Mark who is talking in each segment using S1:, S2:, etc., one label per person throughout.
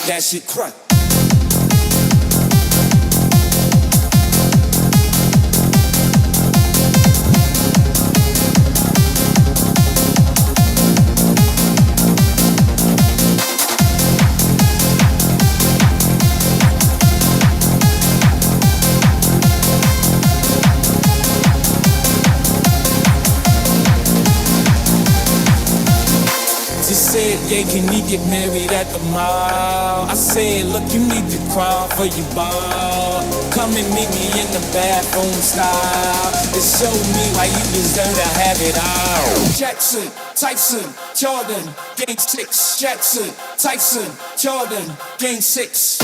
S1: that shit crack. Said, yeah, can we get married at the mall? I said, look, you need to crawl for your ball. Come and meet me in the bathroom style and show me why you deserve to have it all. Jackson, Tyson, Jordan, Game 6. Jackson, Tyson, Jordan, Game 6.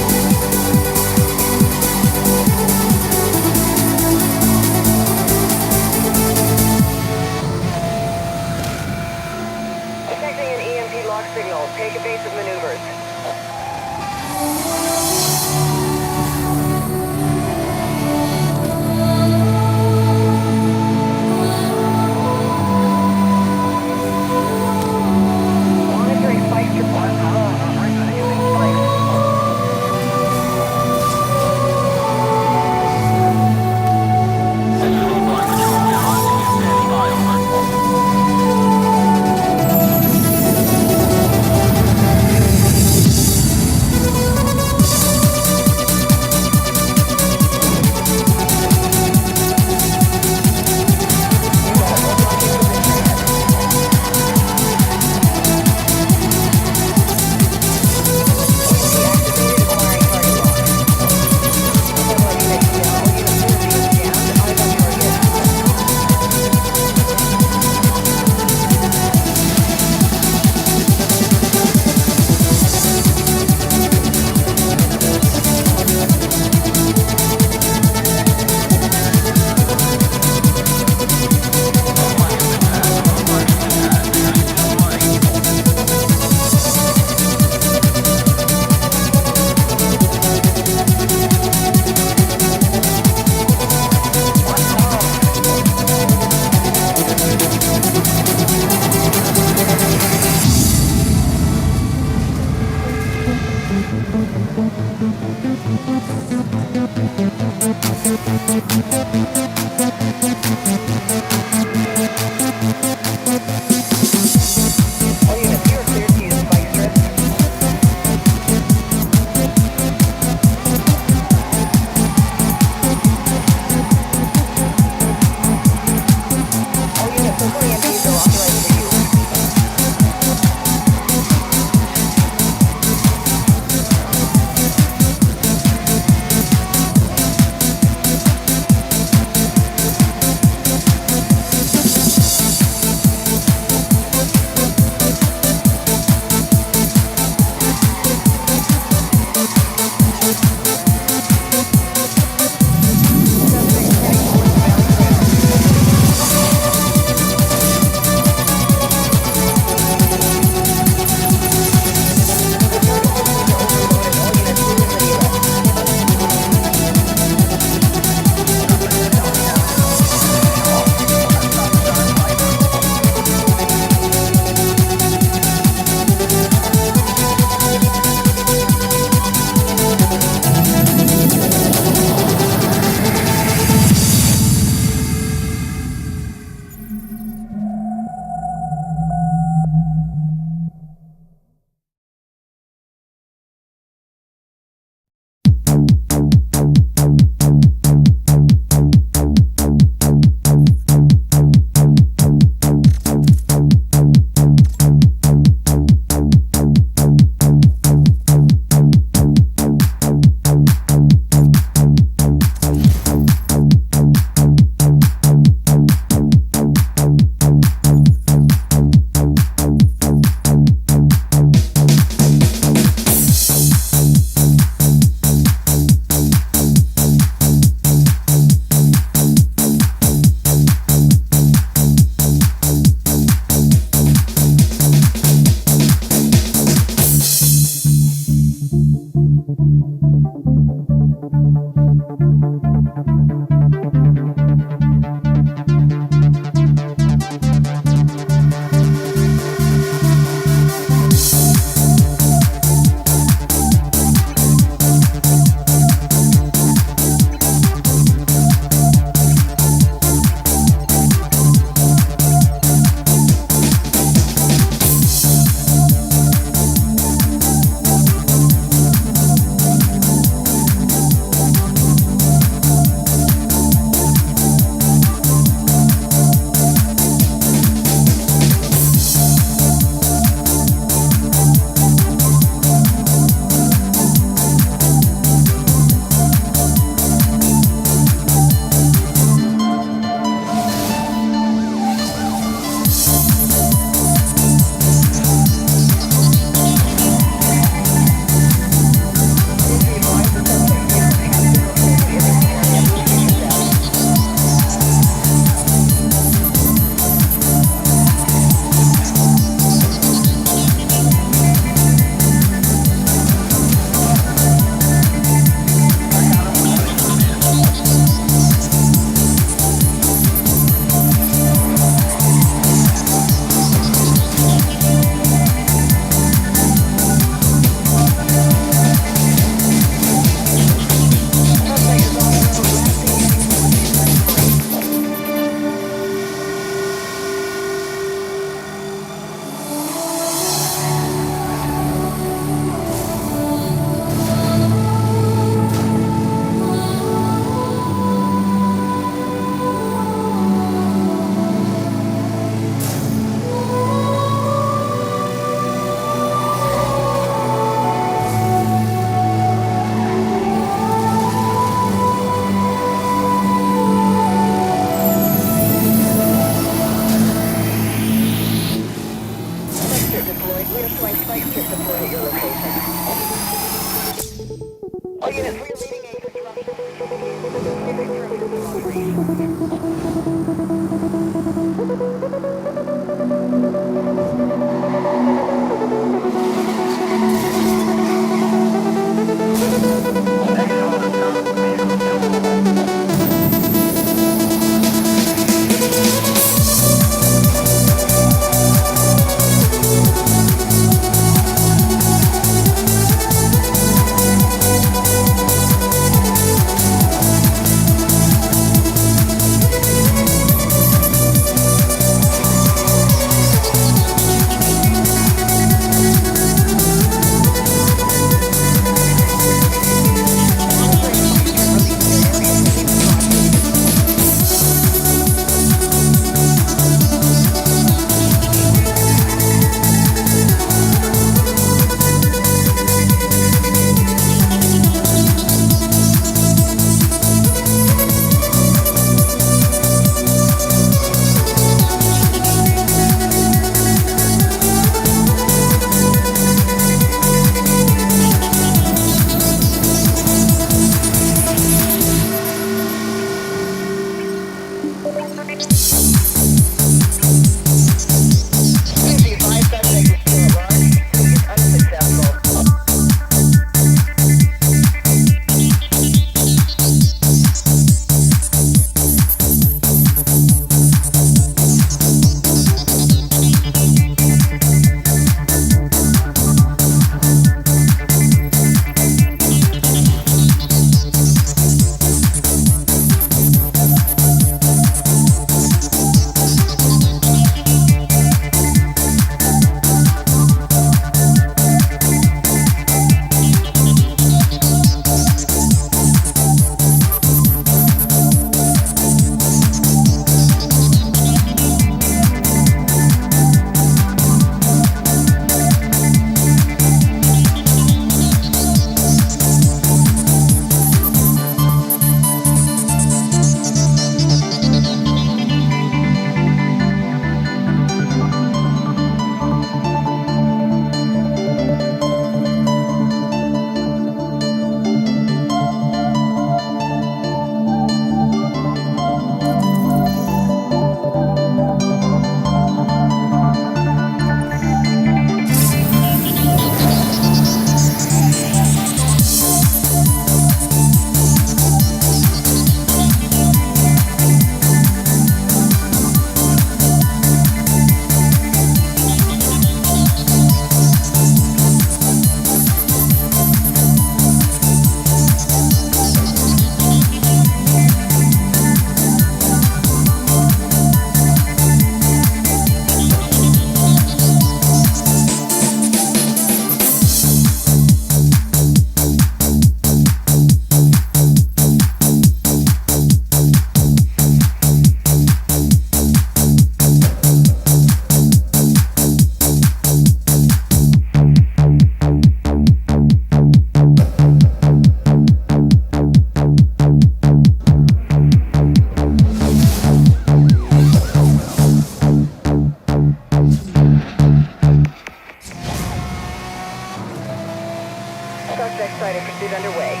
S2: Suspect sighted, pursuit underway.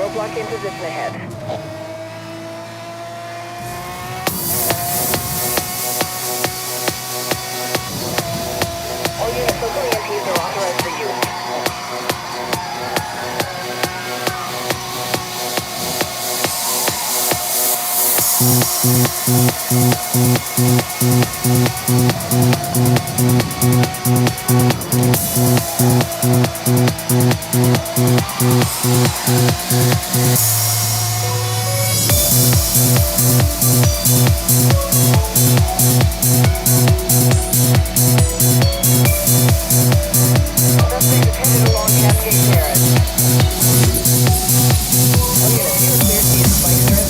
S2: Roadblock in position ahead. All units, local EMPs are authorized for use. Suspect is headed along Cascade Terrace. All units, you are cleared to use spike strip.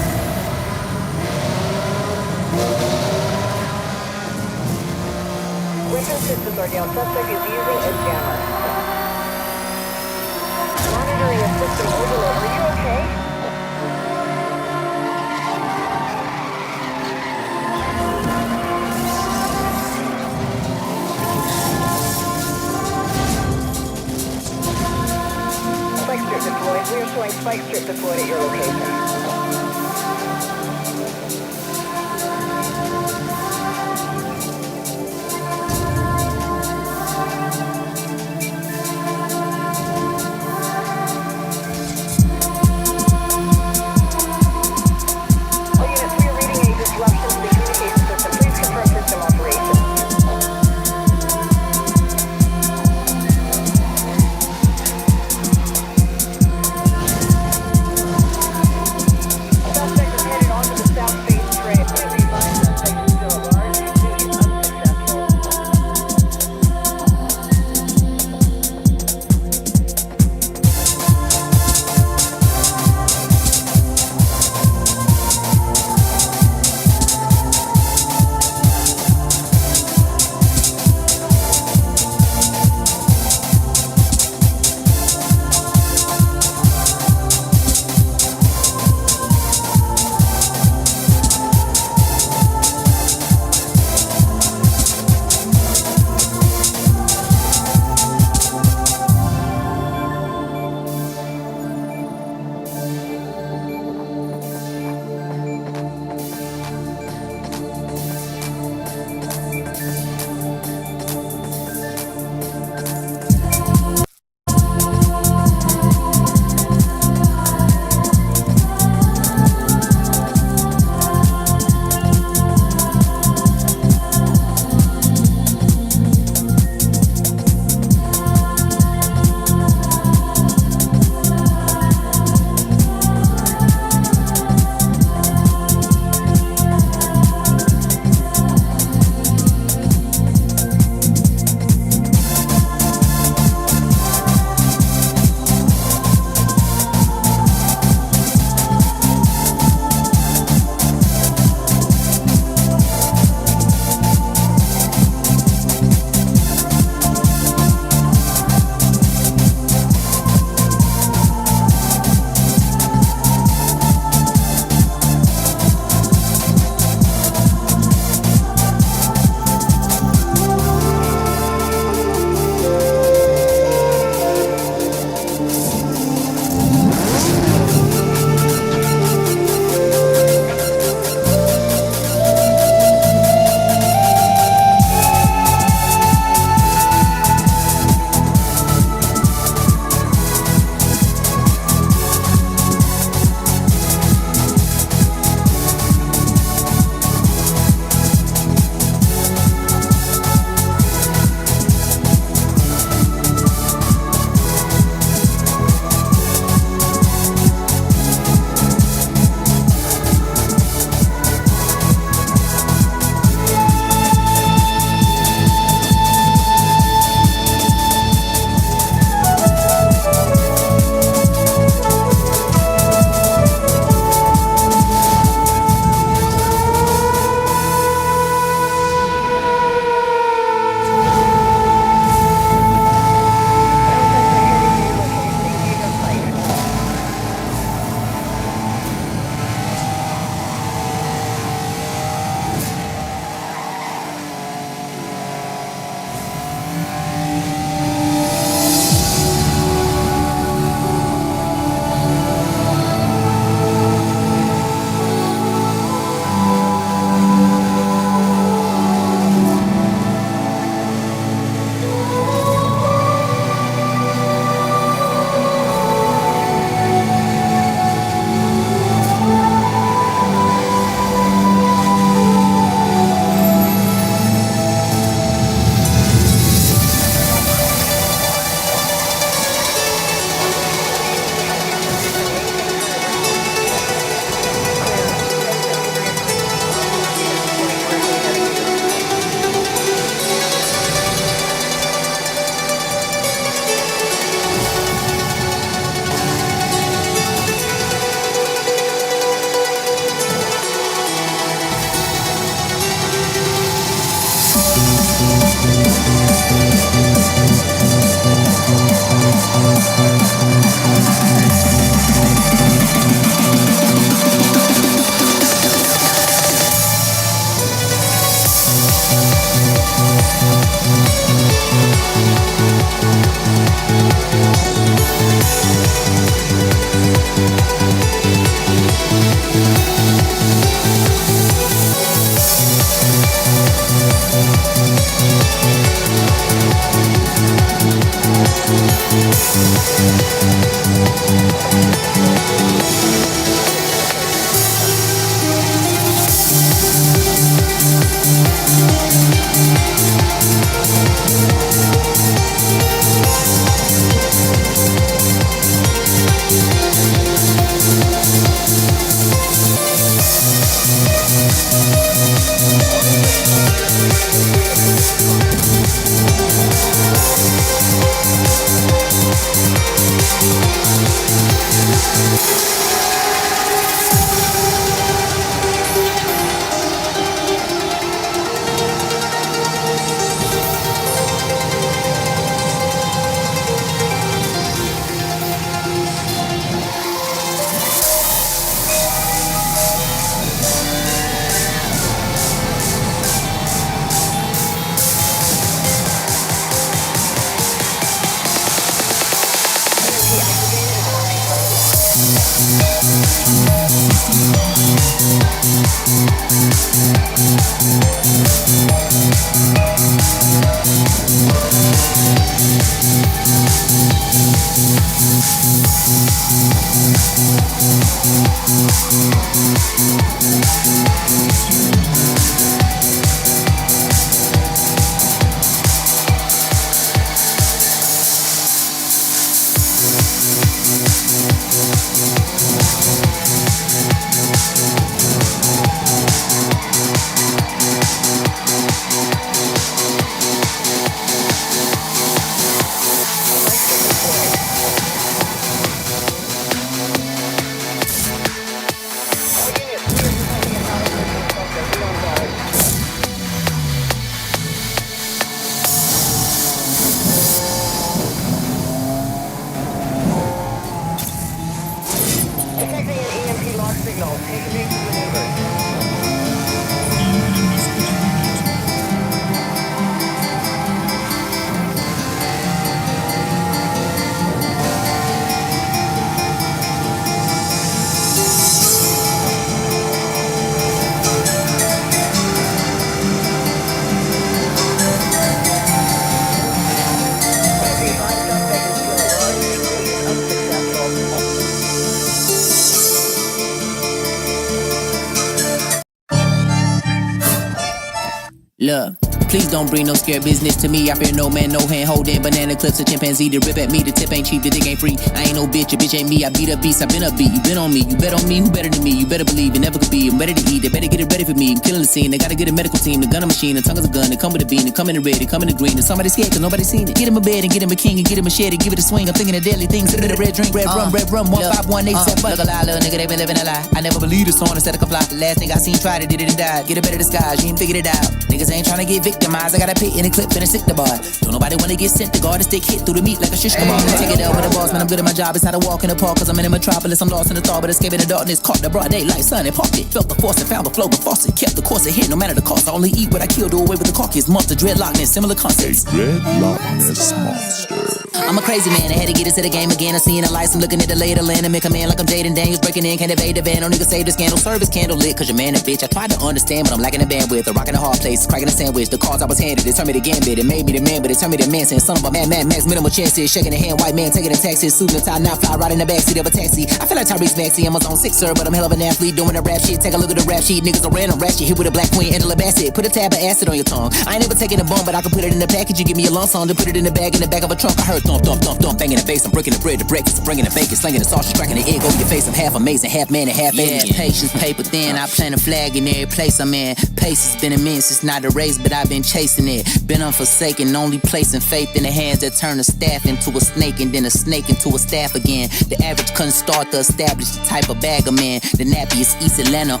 S3: Look, please don't bring no scare business to me. I fear no man, no hand holding banana clips, a chimpanzee to rip at me. The tip ain't cheap, the dick ain't free. I ain't no bitch, your bitch ain't me. I beat up beast, I been up beat. You been on me, you bet on me, who better than me? You better believe it never could be. I'm ready to eat, they better get it ready for me. I'm killing the scene, they gotta get a medical team. The gunner machine, the tongue is a gun. They come with a bean, they come in the red, they come in the green. And somebody's scared cause nobody's seen it. Get him a bed and get him a king and get him a shed and give it a swing. I'm thinking of deadly things. Sit in the red drink, red rum, 15187. Look a lie, little nigga, they been living a lie. I never believed a song instead of comply. The last thing I seen tried it, did it and died. Get a better disguise, you ain't figured it out. Niggas ain't trying to get victimized. I got a pit in a clip and a sick the bar. Don't nobody wanna get sent. The guard stick hit through the meat like a shish kebab. Take it out with the boss, man. I'm good at my job. It's not a walk in the park, cause I'm in a metropolis. I'm lost in the thought, but escaping the darkness. Caught the broad daylight, sun and parked it. Felt the force and found the flow, but faucet. Kept the course ahead, no matter the cost. I only eat what I kill, do away with the carcass. Monster, dreadlockness, similar concepts.
S4: Dreadlockness monster.
S3: I'm a crazy man, I had to get into the game again. I'm seeing the lights, I'm looking at the lay of the land and make a man like I'm Jaden Daniels breaking in, can't evade the van. No niggas save the scandal, service candle lit, cause your man a bitch. I tried to understand, but I'm lacking the bandwidth. A rock in a hard place, cracking a sandwich. The cards I was handed, it turned me to gambit. It made me the man, but it turned me to man. Saying son of a man, max, minimal chances. Shaking the hand, white man, taking the taxes. Suit and tie, now fly right in the backseat of a taxi. I feel like Tyrese Maxey, I'm a zone 6, sir, but I'm hell of an athlete doing the rap shit. Take a look at the rap sheet, niggas are random ratchet. Hit with a black queen, Angela Bassett. Put a tab of acid on your tongue. I ain't never taking a bum, but I can put it in the package. You give me a lump song to put it in the bag of a trunk. I heard thump, thump, thump, thump, banging the bass. I'm breaking the bread to breakfast. I'm bringing the bacon, slinging the sausage, cracking the egg over your face. I'm half amazing, half man and half alien. Patience, paper thin. I plant a flag in every place I'm in. Pace has been immense. It's not a race, but I've been chasing it. Been unforsaken, only placing faith in the hands that turn a staff into a snake and then a snake into a staff again. The average couldn't start to establish the type of bagger man. The nappy is East Atlanta.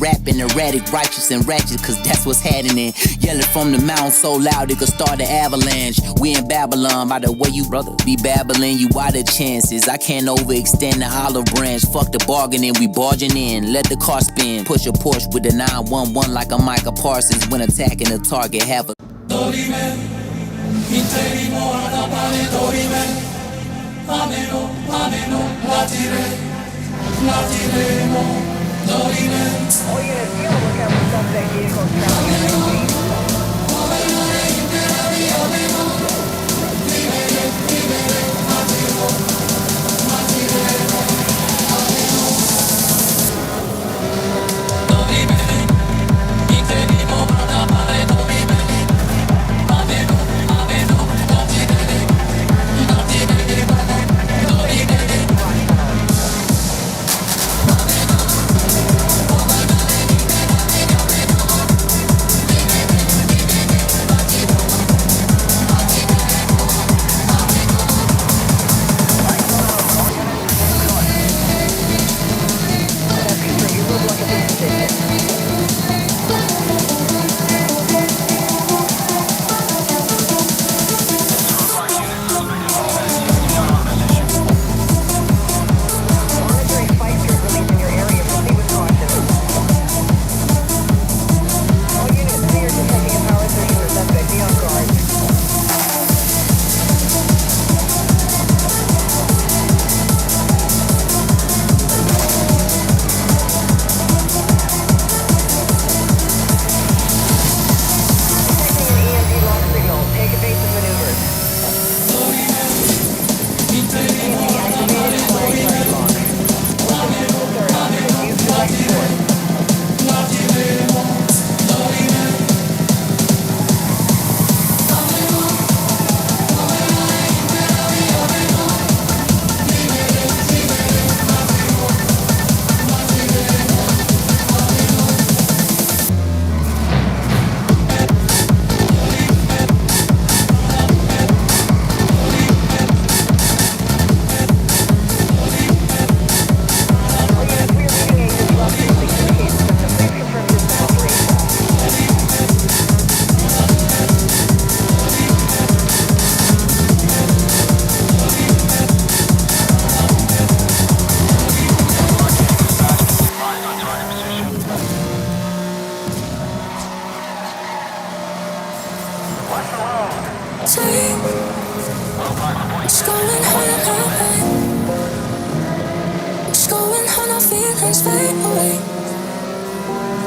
S3: Rapping erratic, righteous and ratchet, cause that's what's happening. Yelling from the mountain so loud it could start an avalanche. We in Babylon, by the way you brother be babbling, you out of chances. I can't overextend the olive branch. Fuck the bargaining, we barging in. Let the car spin, push a Porsche with a 911 like a Micah Parsons. When attacking the target, have a
S2: All units, be on the lookout for suspect vehicles traveling at 8 speed.
S5: away. What's going on in my mind? What's going on? Our feelings fade away.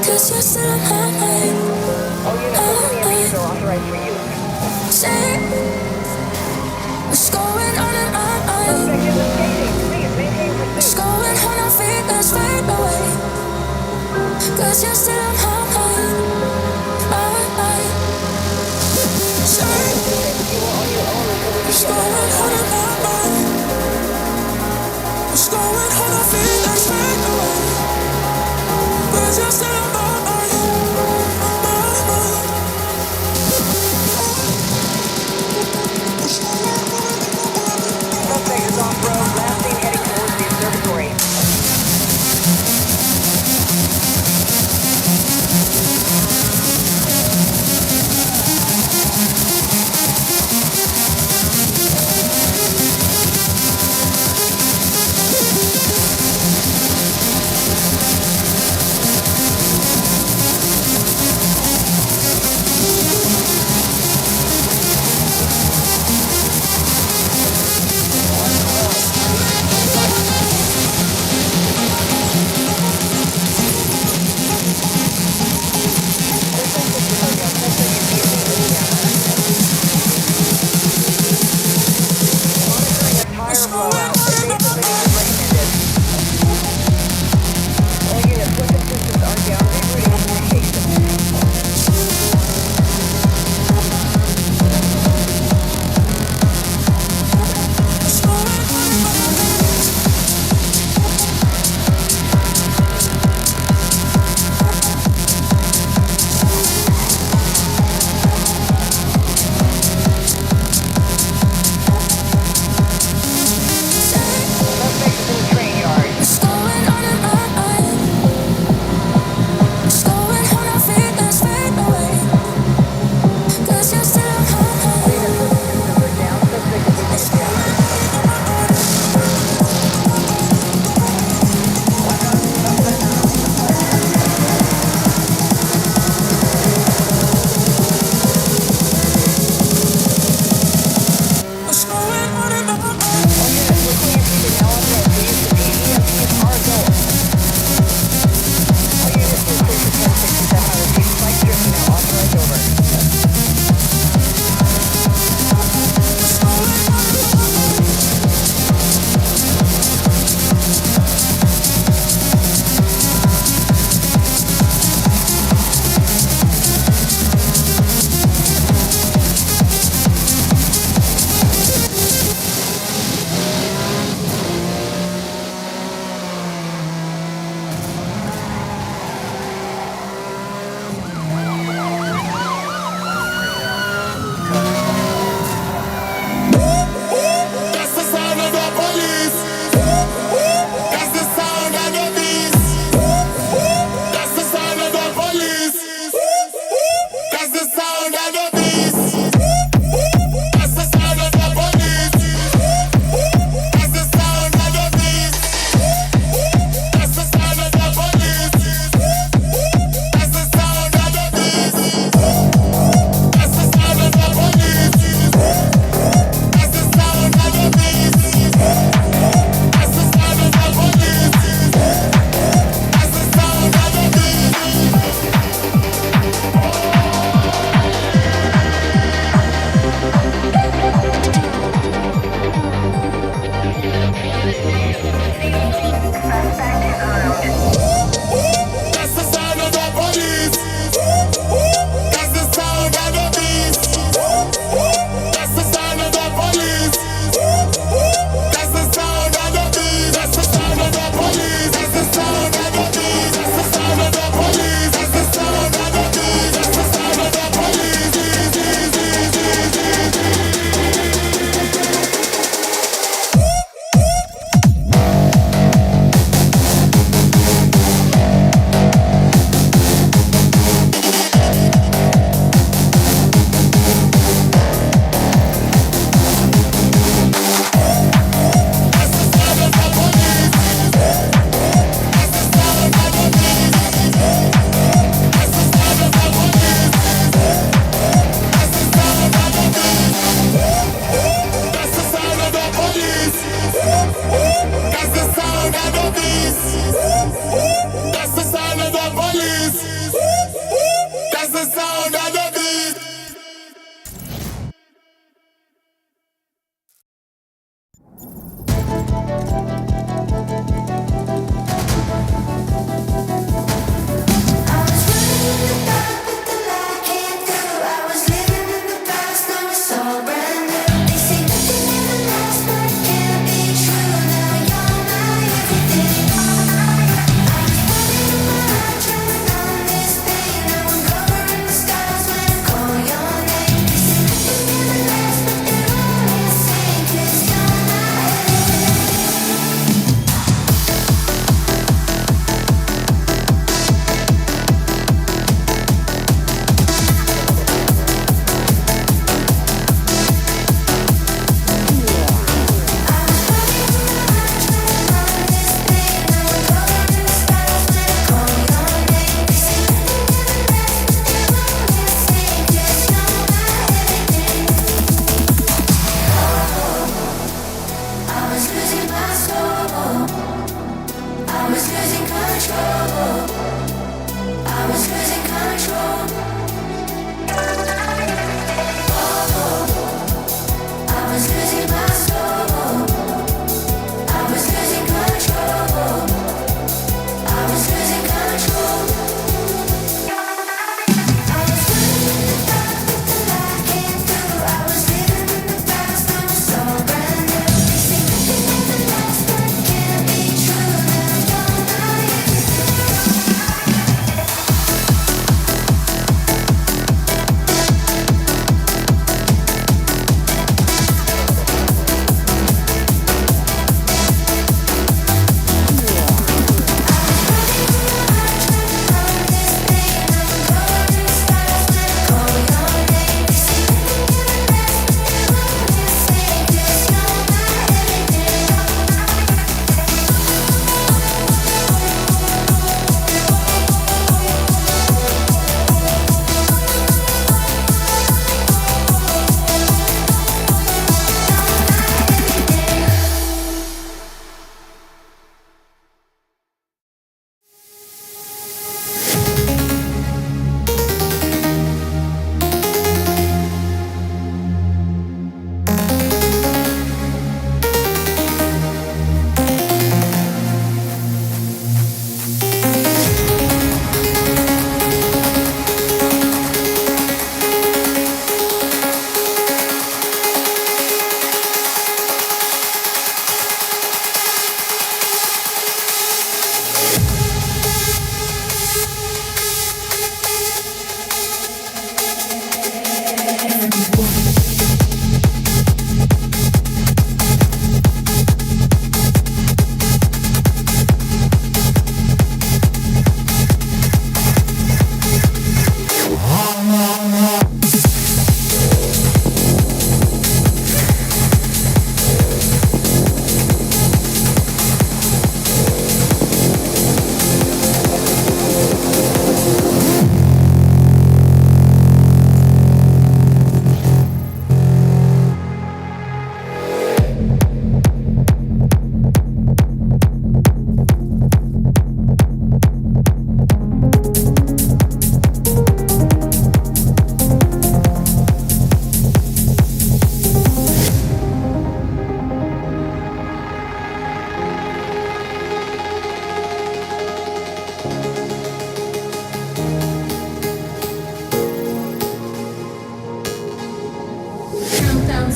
S5: 'Cause you're still in my mind.
S2: All units opening and exit are authorized for use.
S5: Say, what's going on in my mind?
S2: Suspect is escaping. Please maintain
S5: What's
S2: pursuit.
S5: going on? Our feelings fade away. 'Cause you're still in my mind. My mind. Say,
S2: You are on your own until we
S5: what's
S2: begin the
S5: going on in my mind? What's going on? Our feelings fade away. 'Cause you're still in my mind. My mind.
S2: suspect is off-road. Last seen heading towards the observatory.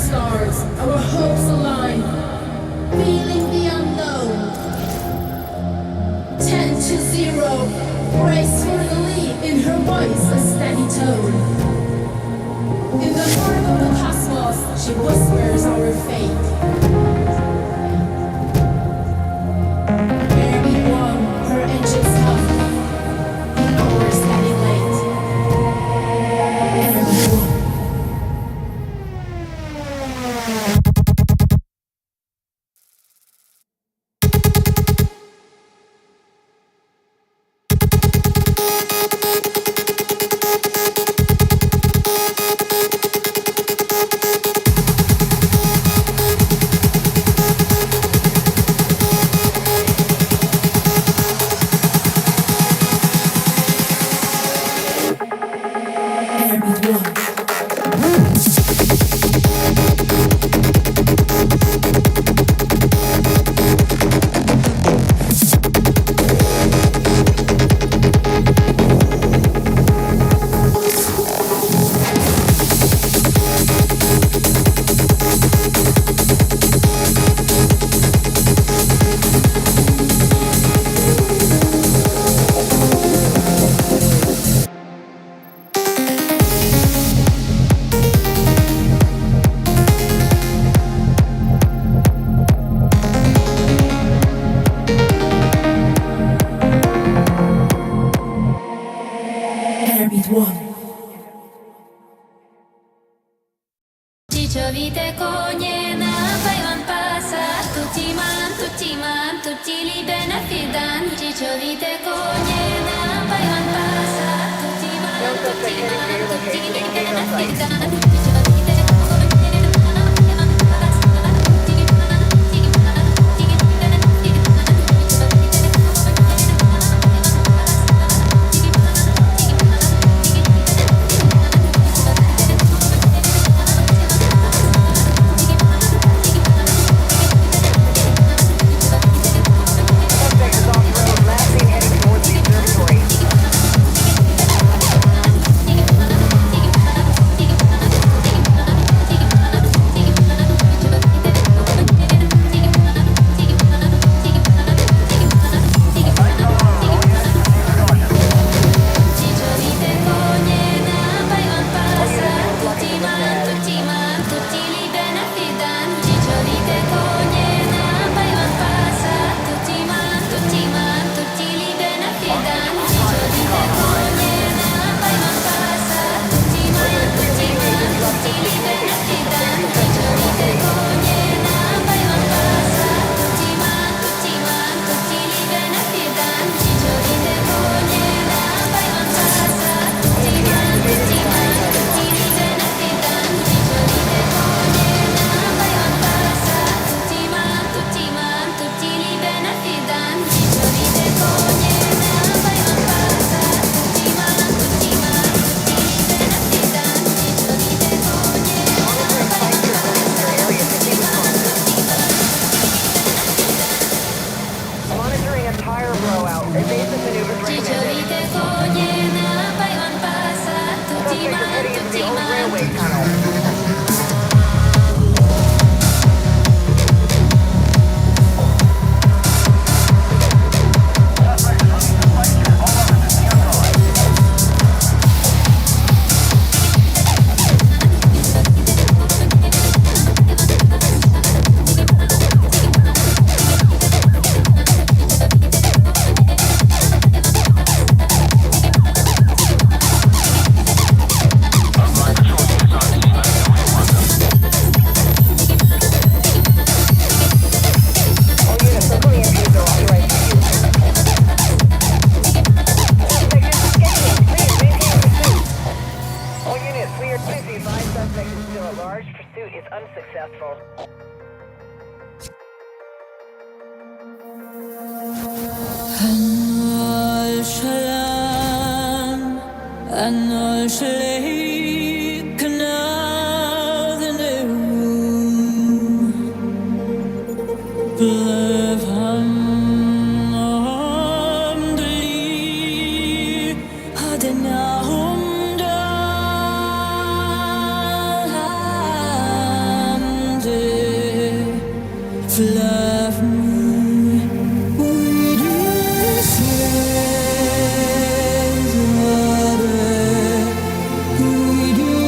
S6: stars, our hopes align. Feeling the unknown. 10 to 0. Brace for the lead. In her voice, a steady tone. In the heart of the cosmos, she whispers our fate. Mary won, her engines tough. The hours getting late. Mary won.
S5: Cicciovite cogne na paivan pasa tutti man tutti li benefidan Cicciovite cogne na paivan pasa tutti man tutti li benefidan Cicciovite cogne na paivan pasa tutti man tutti li benefidan love me. Would you say water? Would you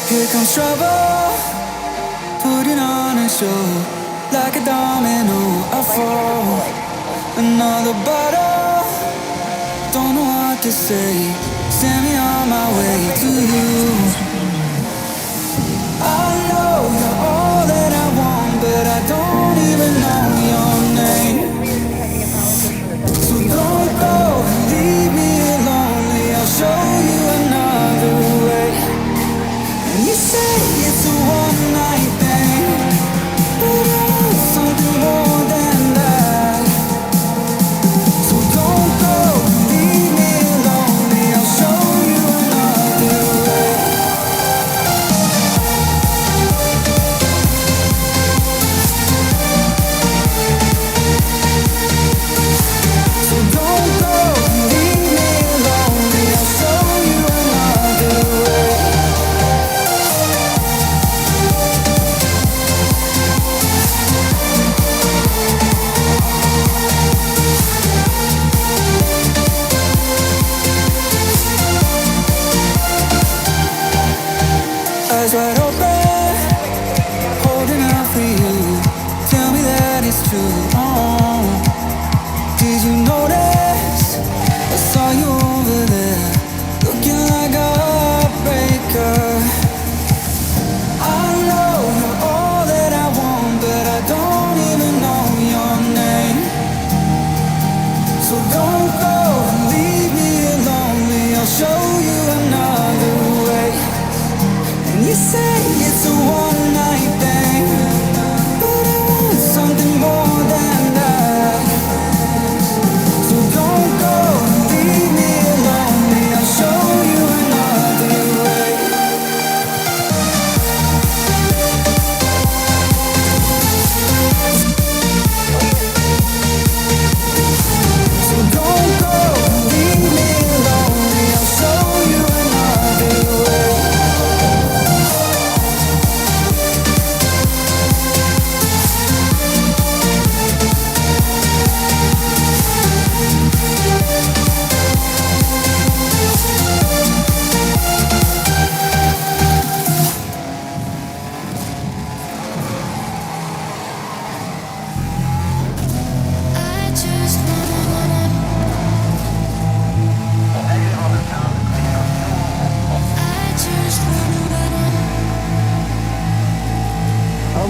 S7: Here comes trouble, putting on a show. Like a domino, I fall. Another bottle, don't know what to say. Send me on my way to you. I know you're all that I want, but I don't even know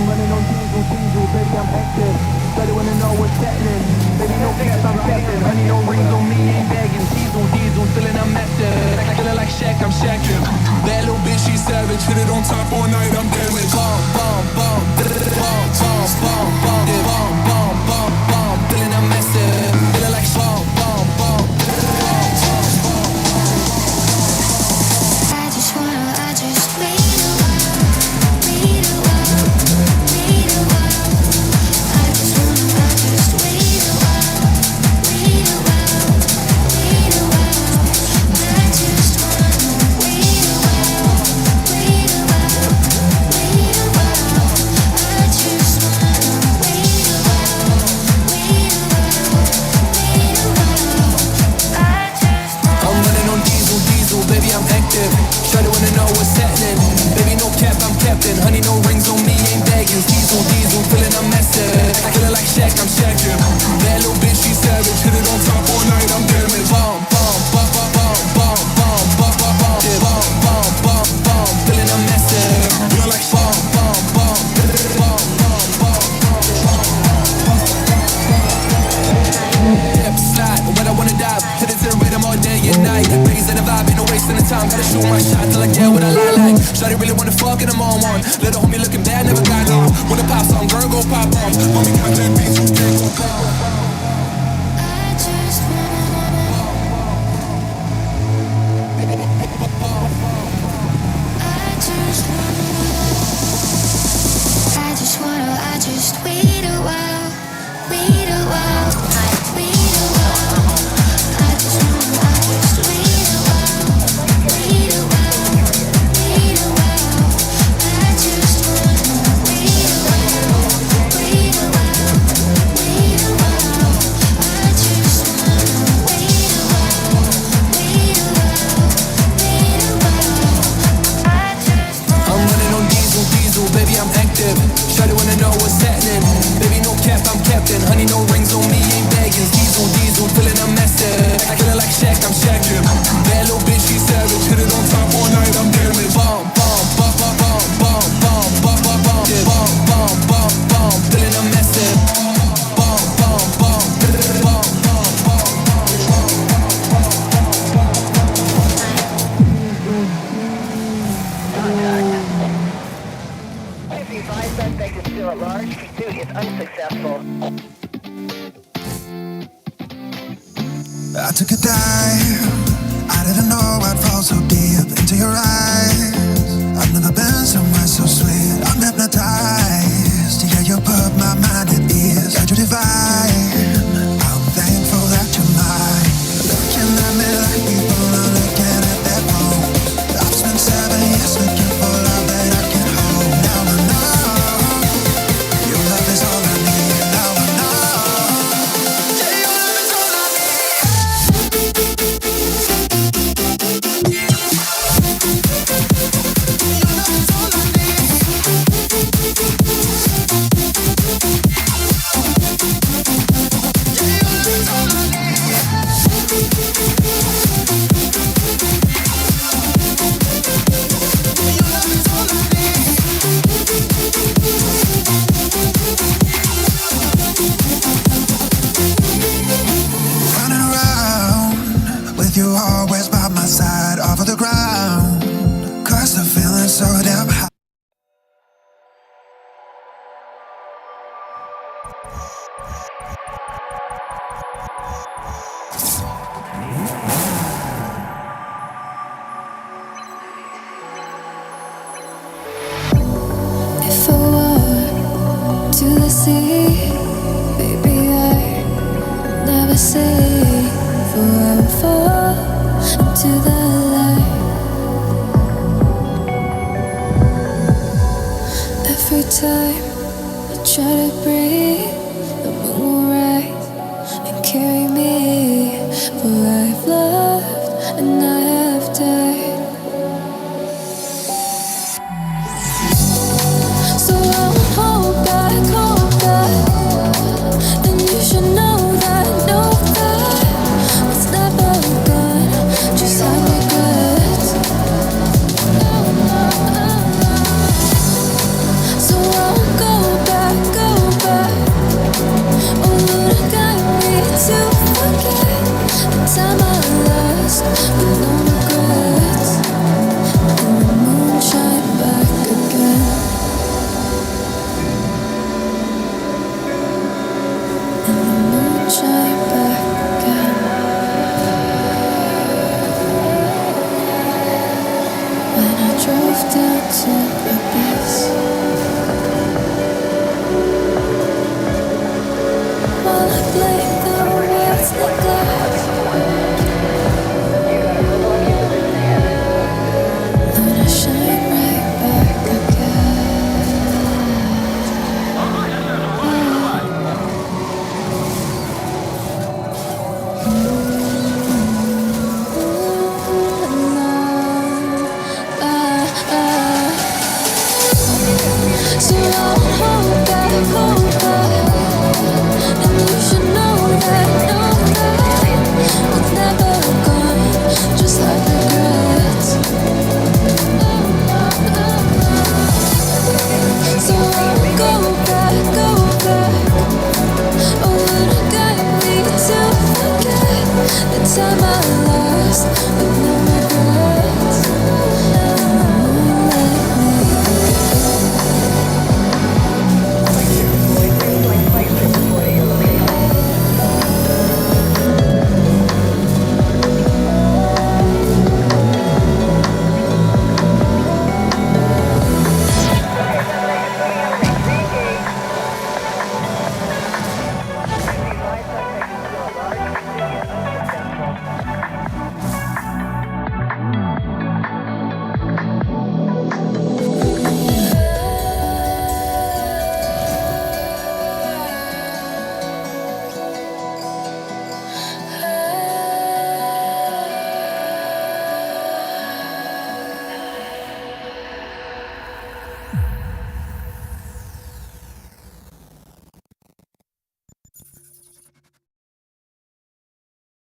S8: running on diesel, baby, I'm active. Better wanna know what's happening. Baby, no cap, I'm captain. Honey, no rings on me, ain't begging. Diesel, feeling I'm active. Feeling like Shaq, I'm Shaqin'.
S1: That little bitch, she savage. Hit it on top all night, I'm damaged.
S8: Bomb, bomb, bomb, bomb, bomb, bomb, bomb, yeah, bomb, bomb, bomb, bomb. Feeling I'm massive. Feeling like bomb, bomb, bomb.
S5: I just wait a while, wait a while, wait a while. I just wait a while, wait a while, wait a while. I just wanna wait a while, wait a while, wait a while. I just wanna wait a while, wait a while, wait a while. I just wanna.
S8: I'm running on diesel, baby, I'm active. Try to wanna know what's happening. Baby, no cap, I'm captain. Honey, no rings on me, ain't begging. Diesel, feeling I'm massive. Feeling like Shaq, I'm Shaqin'.
S1: That little bitch, she savage. Hit it on top all night, I'm damaged.
S8: Bomb, bomb, bomb, bomb, bomb, bomb, bomb, bomb, bomb, yeah, bomb, bomb, bomb, bomb. Feeling I'm massive.
S1: Feel like
S8: Bomb, bomb, bomb, bomb, bomb, bomb. Dip, slide, when I wanna dive. Hit it to the rhythm all day and night. Raising the vibe, ain't no wasting the time. Gotta shoot my shot till I get what I like. Shawty really wanna fuck and I'm on one. Little homie looking bad, never got long. Wanna pop some, girl, go pop off.
S1: Mommy got that beat, you can't go pop.
S5: I just wait a while, wait a while, wait a while. I just wait a while, wait a while, wait a while. I just wanna wait a while, wait a while, wait a while. I just wanna wait a while, wait a while, wait a while. I just wanna.
S8: I'm running on diesel, baby, I'm active. Shawty wanna know what's happening. Baby, no cap, I'm captain. Honey, no rings on me, ain't begging. Diesel, feeling I'm massive. Feeling like Shaq, I'm Shaqin'. That little bitch, she savage. Hit it on top all night, I'm damaged. Bomb, bomb, bomb, bomb, bomb, bomb, bomb, bomb, bomb, yeah, bomb, bomb, bomb, bomb. Feeling I'm massive. Bomb, bomb, bomb, bomb, bomb, bomb.
S2: Suspect is still at large. Pursuit is unsuccessful.
S9: I took a dive. I didn't know I'd fall so deep into your eyes. I've never been somewhere so sweet. I'm hypnotized. Yeah, you put my mind at ease. You're divine. I'm thankful that you're mine. Looking at me like people are looking at their phones. I've spent 7 years looking for love that I can hold. Now I know your love is all I need. Now I know. Yeah, your love is all I need. Running around with you always by my side, off of the ground. 'Cause the feeling's so damn high.
S5: If I walk to the sea, baby, I never say for I will fall into the light. Every time I try to breathe, the moon will rise and carry me. For I've loved and I have died. So I won't hold back, and you should know that what's never gone, just how it gets. So I won't go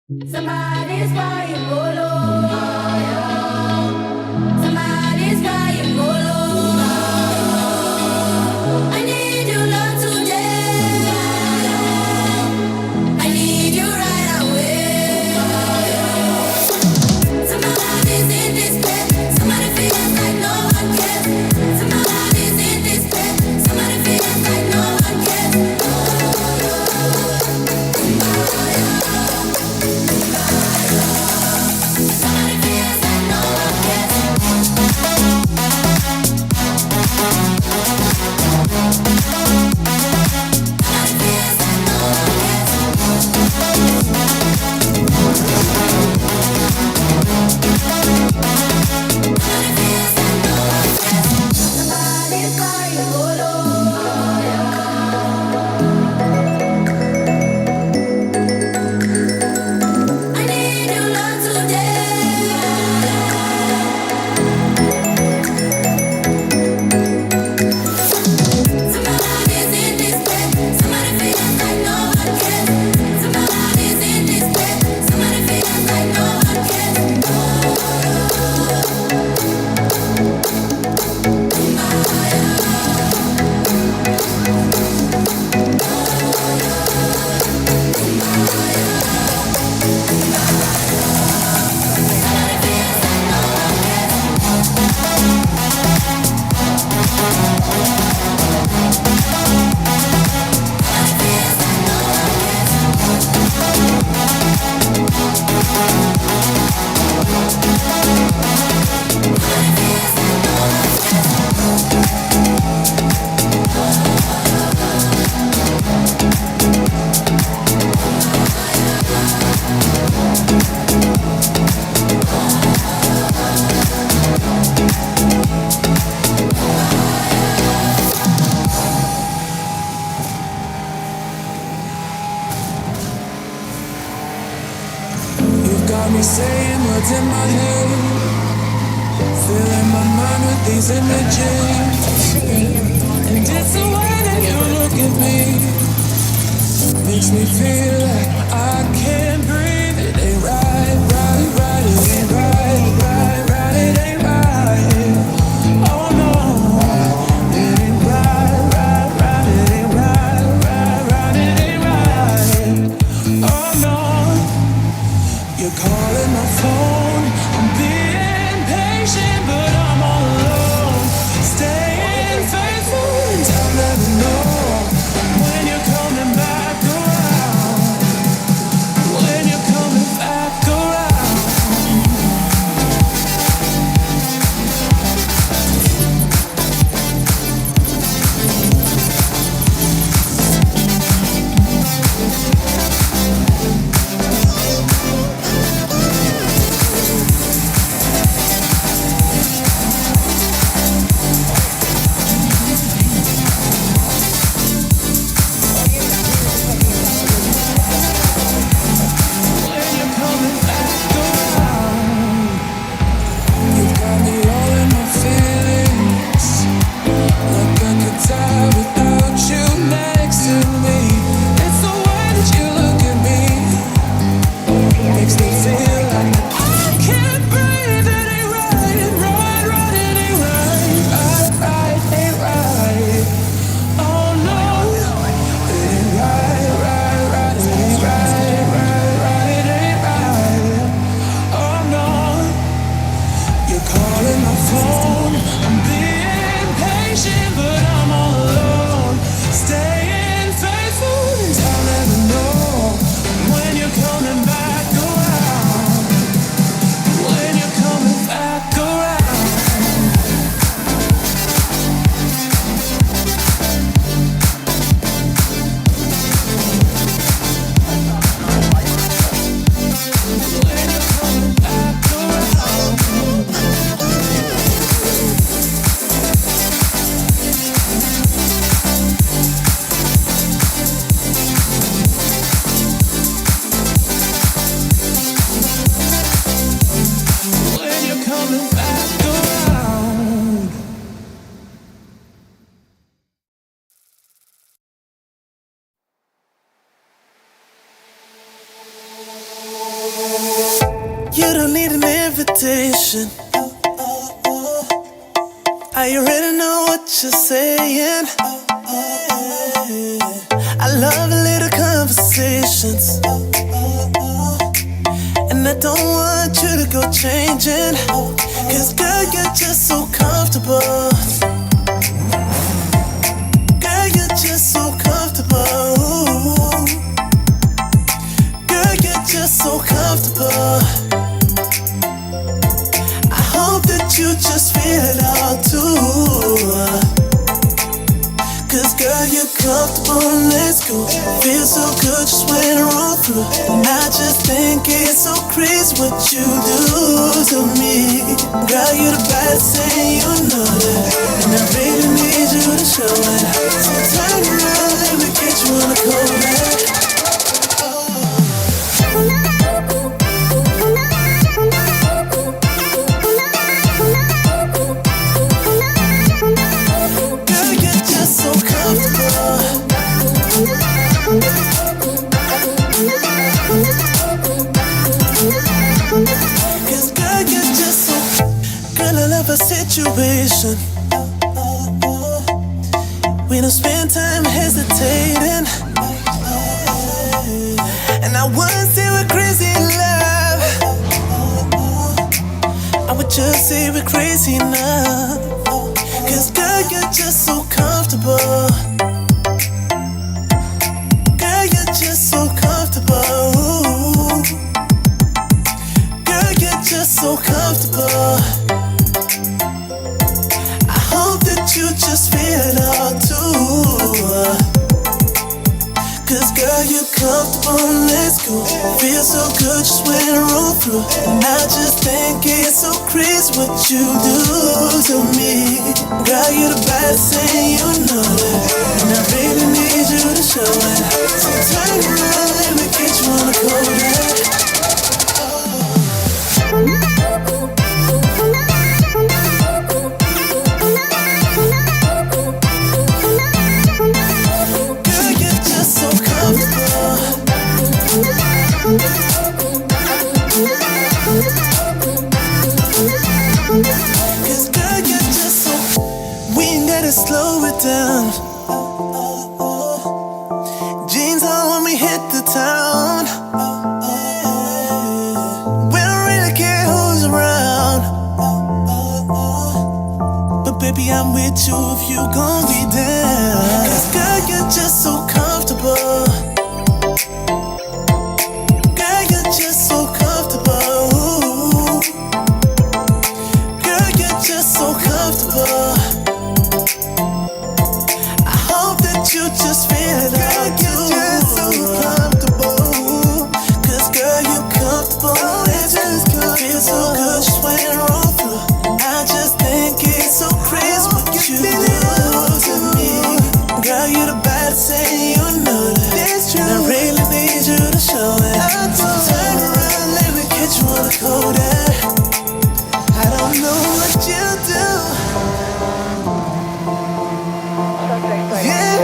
S6: Somebody's crying, go low. Somebody's crying, go low. I need your love today. I need you right away. Somebody's in despair. Somebody feels like no one cares. Somebody's in despair. Somebody feels like no one cares. Somebody feels like no one cares. Somebody's crying, go I need your love today. Somebody's in despair. Somebody feels like no one cares. Somebody's in despair. Somebody feels like no one cares.
S1: You've got me saying words in my head, filling my mind with these images. And it's the way that you look at me, makes me feel like I can't breathe. It ain't right, right, right. It ain't right, right, right. It ain't right. Oh no, it ain't right, right, right. It ain't right, right, right. It ain't right. Oh no. You're calling my phone. I'm being patient, but I'm all alone. Staying faithful, and I'll never know when you're coming back around.
S10: You don't need an invitation. I already know what you're saying. I love a little conversations, and I don't want you to go changing. Cause girl, you're just so comfortable. Girl, you're just so comfortable. Girl, you're just so comfortable. I hope that you just feel it all too. Cause girl, you're comfortable, let's go. Feels so good just when I roll through. And I just think it's so crazy what you do to me. Girl, you're the best thing, you know that. And I really need you to show it. So turn around, let me get you on the cold. Cause girl, you're just so. Girl, I love a situation. We don't spend time hesitating. And I wouldn't say we're crazy in love. I would just say we're crazy enough. Cause girl, you're just so comfortable. Girl, you're just so comfortable. Girl, you're just so comfortable. I hope that you just feel it all too. Cause girl, you're comfortable, let's go. Feel so good just when I roll through. And I just think it's so crazy what you do to me. Girl, you're the best thing, you know that. And I really need you to show it. So turn around, let me get you on the cold. Cause girl, you're just so. We ain't gotta slow it down. Jeans on when we hit the town. We don't really care who's around. But baby, I'm with you if you gon' be down. Cause girl, you're just so comfortable. Girl, you're just so comfortable. Girl, you're just so comfortable. I hope that you just feel it out too. You're just so comfortable. Cause girl, you're comfortable. It just feels so good just when I roll through. And I just think it's so crazy what you do to me. Girl, you're the best thing, you know that. And I really need you to show it. So turn around, let me get you on the cold air. I don't know what you do. Yeah.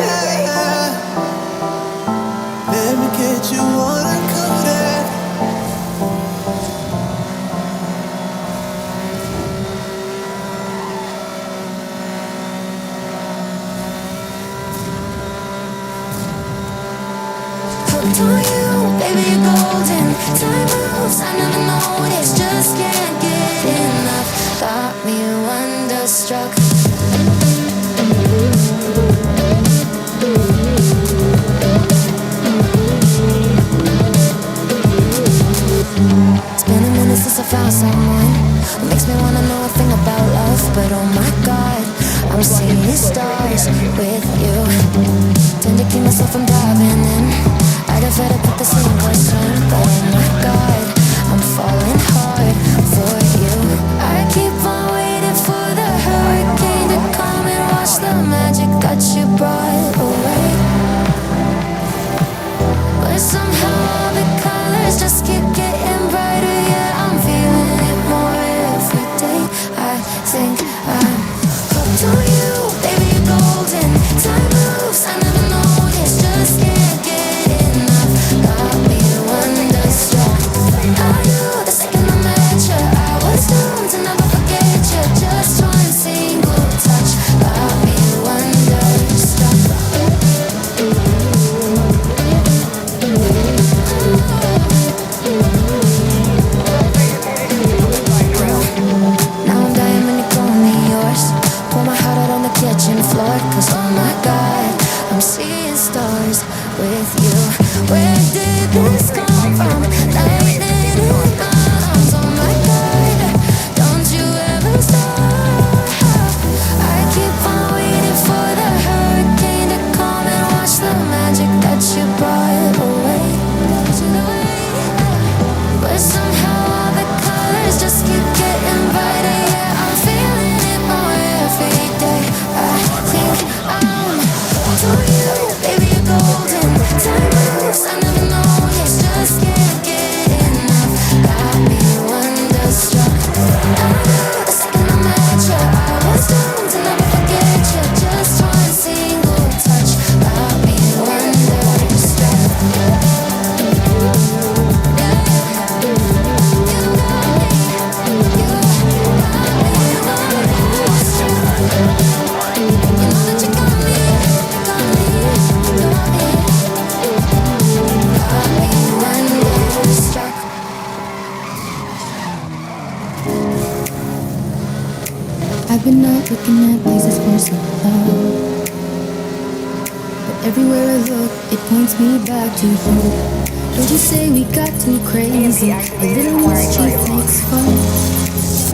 S10: Let me get you on the cold air.
S5: Hooked on you, baby, you're golden. Time moves, I never noticed, just can't get enough. Got me wonderstruck. It's been a minute since I found someone who makes me wanna know a thing about love. But oh my God, I'm seeing stars with you. Tend to keep myself from diving in. I'd have had to put the same question, but oh my God, I'm falling hard for you. I keep on waiting for the hurricane to come and wash the magic that you brought away. But somehow the colors just keep getting brighter. Yeah, I'm feeling it more every day. I think I'm hooked on you, baby, you're golden. Time moves, I never noticed, just can't get seeing stars with you. Where did this come from? Lightning in my arms, oh my God, don't you ever stop. I keep on waiting for the hurricane to come and wash the magic that you brought away. But somehow all the colors just keep getting brighter. Yeah, I'm feeling it more every day. I think I'm to you, baby, you're golden. Time moves, I never know, it's just can't get enough. Got me wonderstruck. I knew the second I met you, I was doomed to never forget you. Just one single touch, got me wonderstruck.
S11: I've been out looking at places for some love, but everywhere I look, it points me back to you. Don't you say we got too crazy? A little mischief makes fun.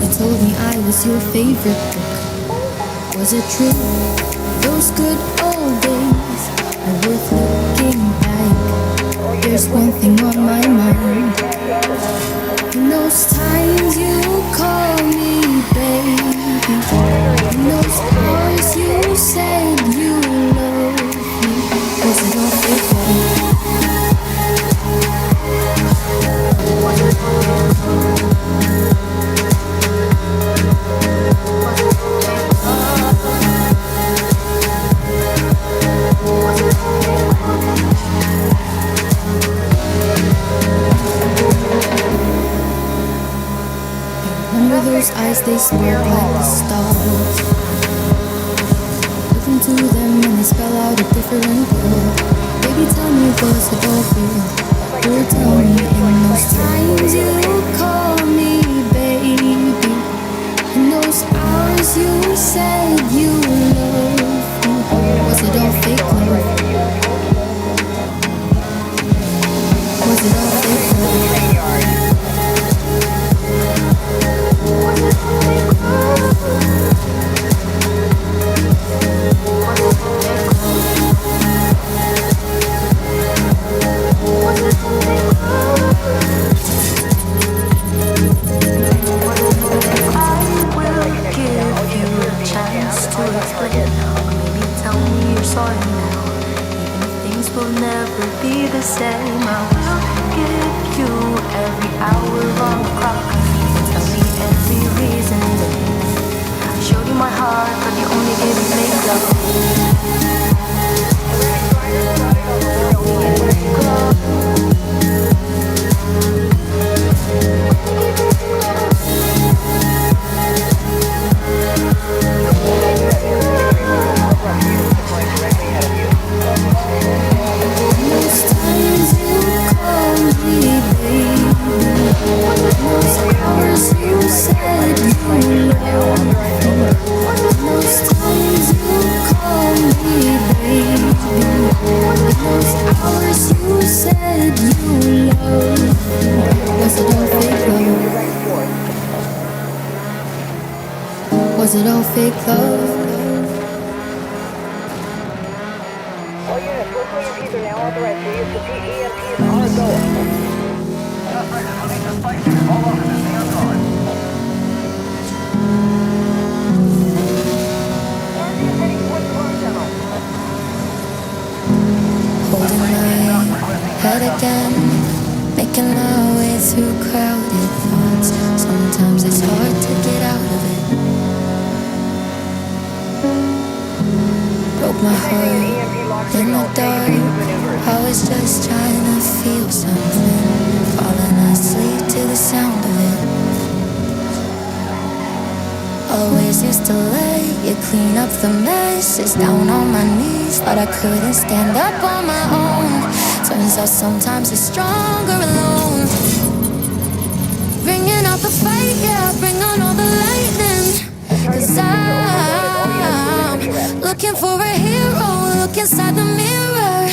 S11: You told me I was your favorite book. Was it true? Those good old days are worth looking back. There's one thing on my mind. In those times you call me baby, in those hours you said you love me. Was it all fake love? Remember those eyes, they spark like the stars. Look into them and they spell out a different world. Baby, tell me, was it all real? Or tell me in those times you call me baby, in those hours you said you loved me. Was it all fake love? Was it all fake love? Was it all fake love?
S2: All units, local EMPs are now authorized for use. The EMPs are going. Suspect is released to site. All officers be on guard.
S5: Holding my head again, making my way through crowded thoughts. Sometimes it's hard to get out of it. Broke my heart in the dark. I was just trying to feel something, falling asleep to the sound of it. Always used to let you clean up the messes, down on my knees, but I couldn't stand up on my own. Turns out sometimes it's stronger alone. Bringing out the fight, yeah, bring on all the lightning. 'Cause I'm Looking for a hero, look inside the mirror.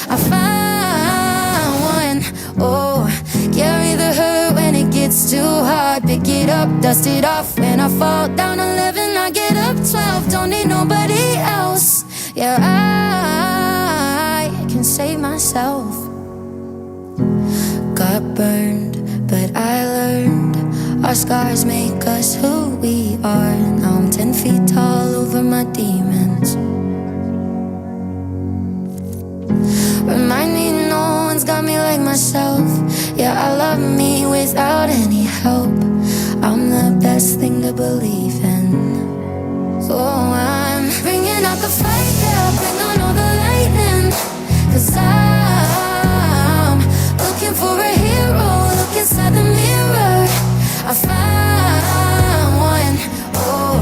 S5: I found one. Oh, carry the hurt when it gets too hard. Pick it up, dust it off. When I fall down 11, I get up 12. Don't need nobody else. Yeah, I can save myself. Got burned, but I learned. Our scars make us who we are. Now I'm 10 feet tall over my demons. Remind me no one's got me like myself. Yeah, I love me without any help. I'm the best thing to believe in. So I'm bringing out the fight, yeah, bring on all the lightning. 'Cause I'm looking for a hero, look inside the mirror. I found one. Oh,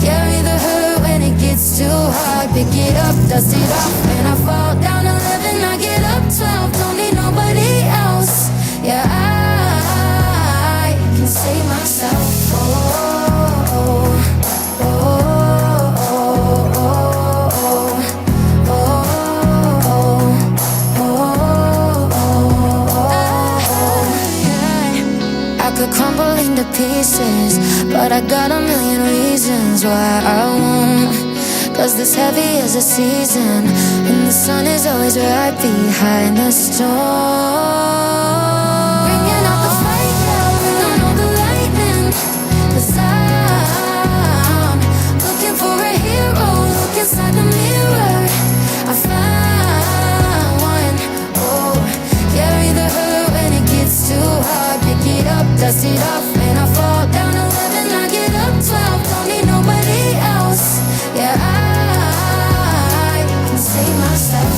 S5: carry the hurt when it gets too hard. Pick it up, dust it off. When I fall down 11, I get up 12. Don't need nobody else. Yeah, I can save myself. Oh, oh, oh, oh, oh, oh, yeah. I could crumble into pieces, but I got a million reasons why I won't. 'Cause this heavy is a season, and the sun is always right behind the storm. Bringing out the fight, yeah, bring on all the lightning. 'Cause I'm looking for a hero, look inside the mirror. I found one. Oh, carry the hurt when it gets too hard. Pick it up, dust it off. When I fall down 11, I get up 12. Don't need nobody else. Yeah, I can save myself.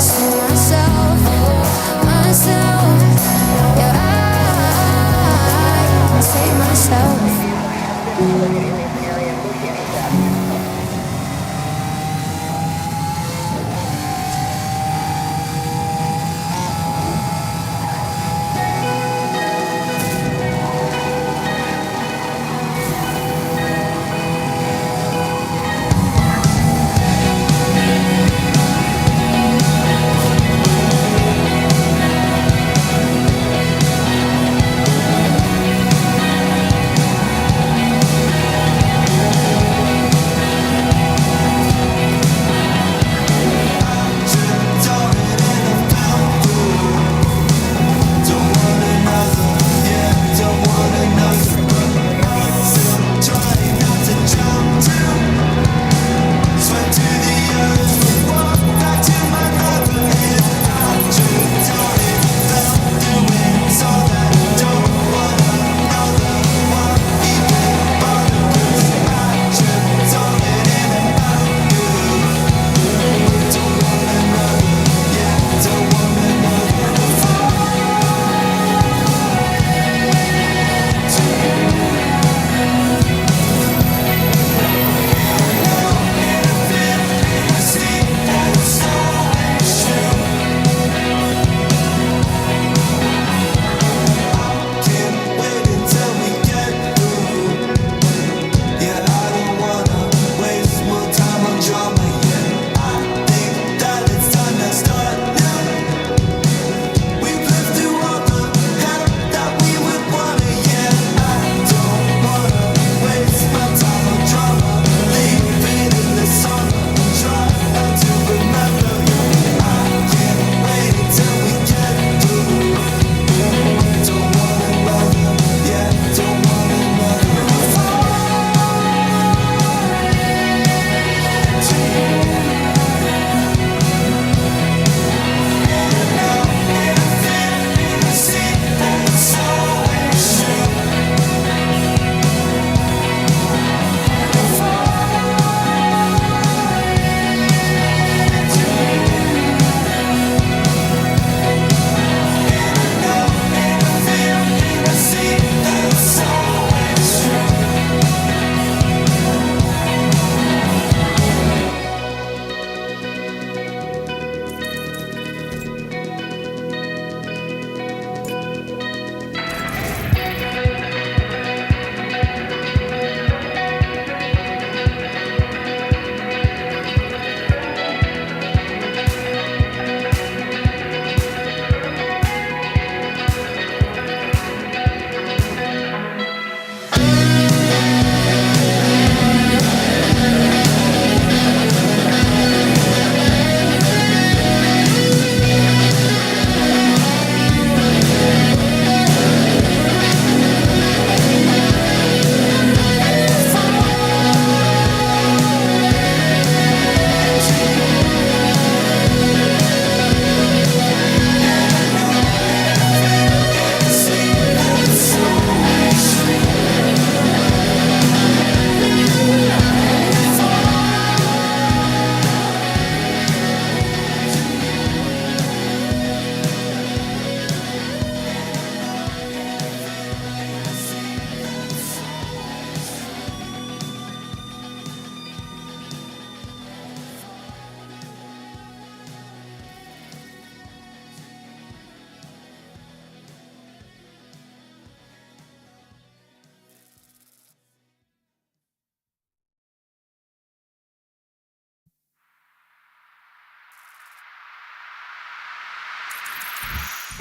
S5: Save myself, myself. Yeah, I can save myself.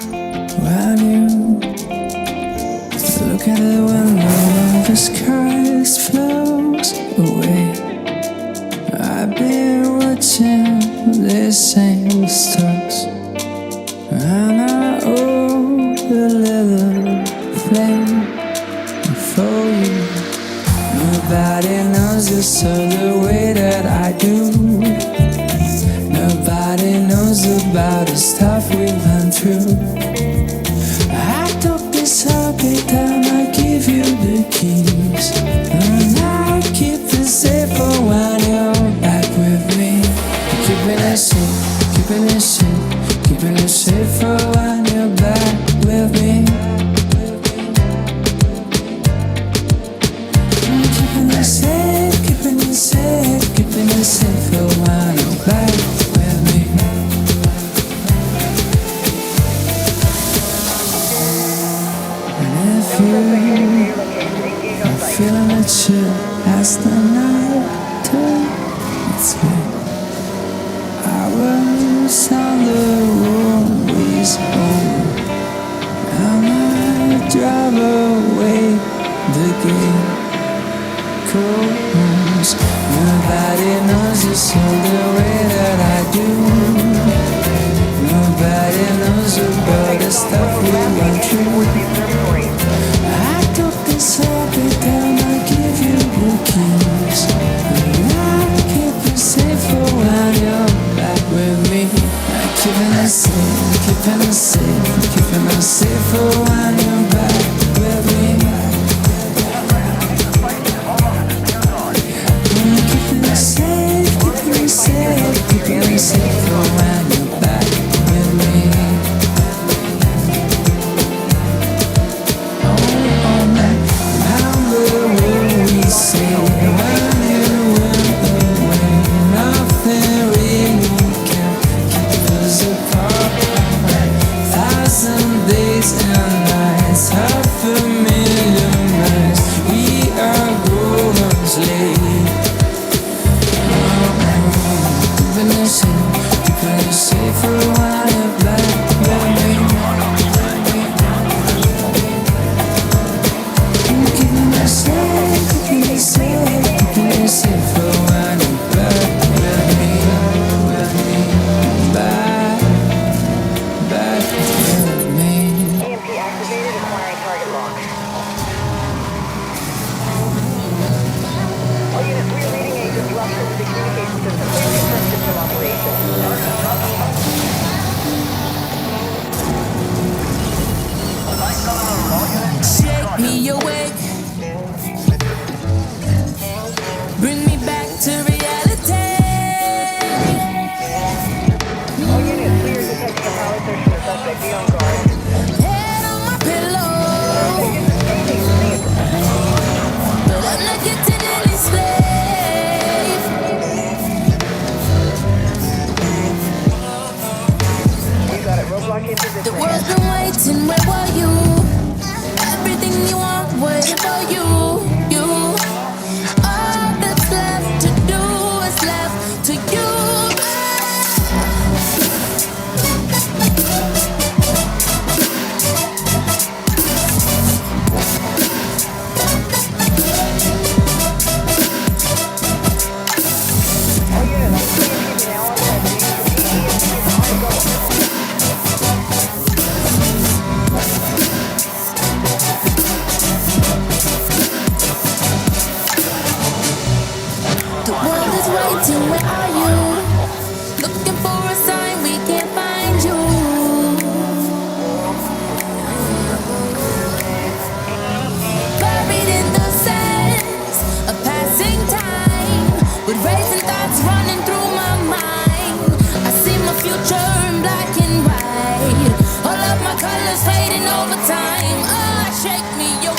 S7: When you look at the window, the sky flows away. I've been watching the same stars, and I owe a little flame for you. Nobody knows you so the way that I do. Nobody knows about the stuff we've been through. I took this happy time, I give you the keys, and I keep it safe for when you're back with me. Keeping it safe, keeping it safe, keeping it safe for when you're back with me. Keeping it safe, keeping it safe, keeping it safe for when you're back with me. And if I'm feeling it chill as the night turns me, I will sound the warm breeze home, and I drive away the gate comes. Nobody knows you so the way that I do. Nobody knows about the stuff we went through. I took this happy time, I give you the keys, and I keep it safe for when you're back with me. I'm keeping it safe, keeping it safe, keeping it safe for when you're back with me. Keeping it safe, keeping it safe, keeping it safe for when you're back with me. Remember what we said when you went away. Nothing really can keep us apart. 1,000 days and nights, 500,000 nights. We are growing slaves. Keeping it safe for when you're back with me. Keeping it safe, keeping it safe, keeping it safe for when you're back with me, back with me.
S2: EMP activated, acquiring target lock. All units, we are reading a disruption to the communication system. Please confirm system operation.
S5: Shake me awake, bring me back to reality.
S2: All units, clear detection of howitzer from suspect. Be on guard.
S5: Head on my pillow, but I'm not getting any sleep.
S2: You got it. Roadblock in position.
S5: The world's been waiting, where were you? Everything you want, waiting for you. All that's left to do is left to you.
S2: All units, EMP now on red. EMP is on go.
S5: The world is waiting, where are you? Looking for a sign, we can't find you. Buried in the sands of passing time, with racing thoughts running through my mind. I see my future in black and white, all of my colors fading over time. Shake me away.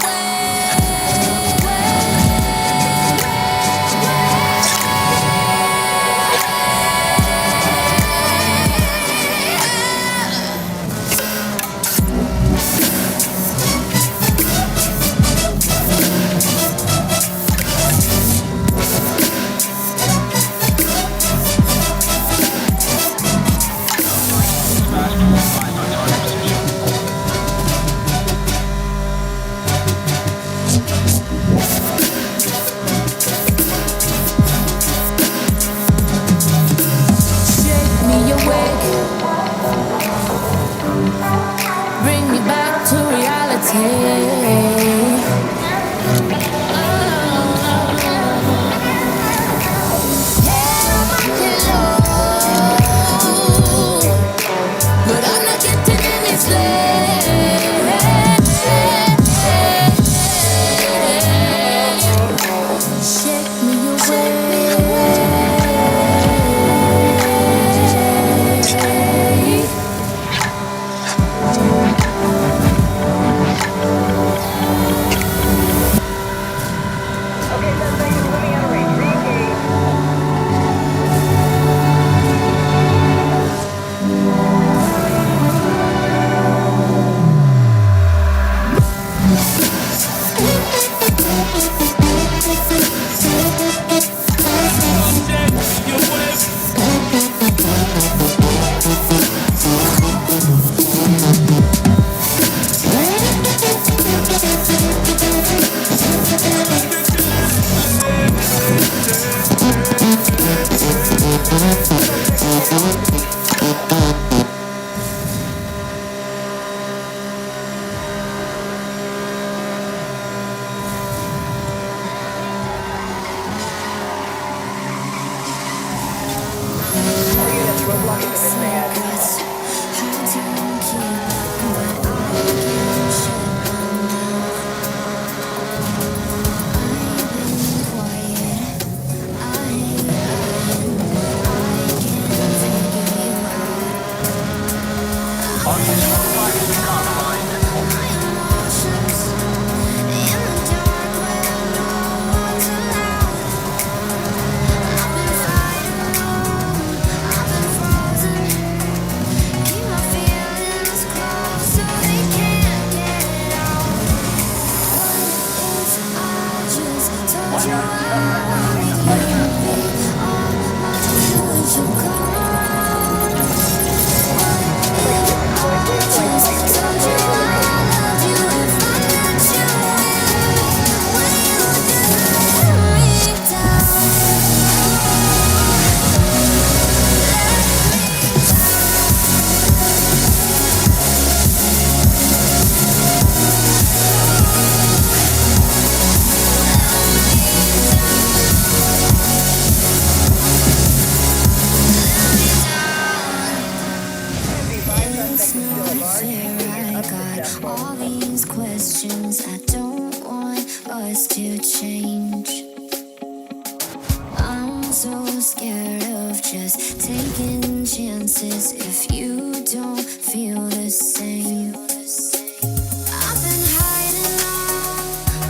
S5: chances if you don't feel the same. I've been hiding all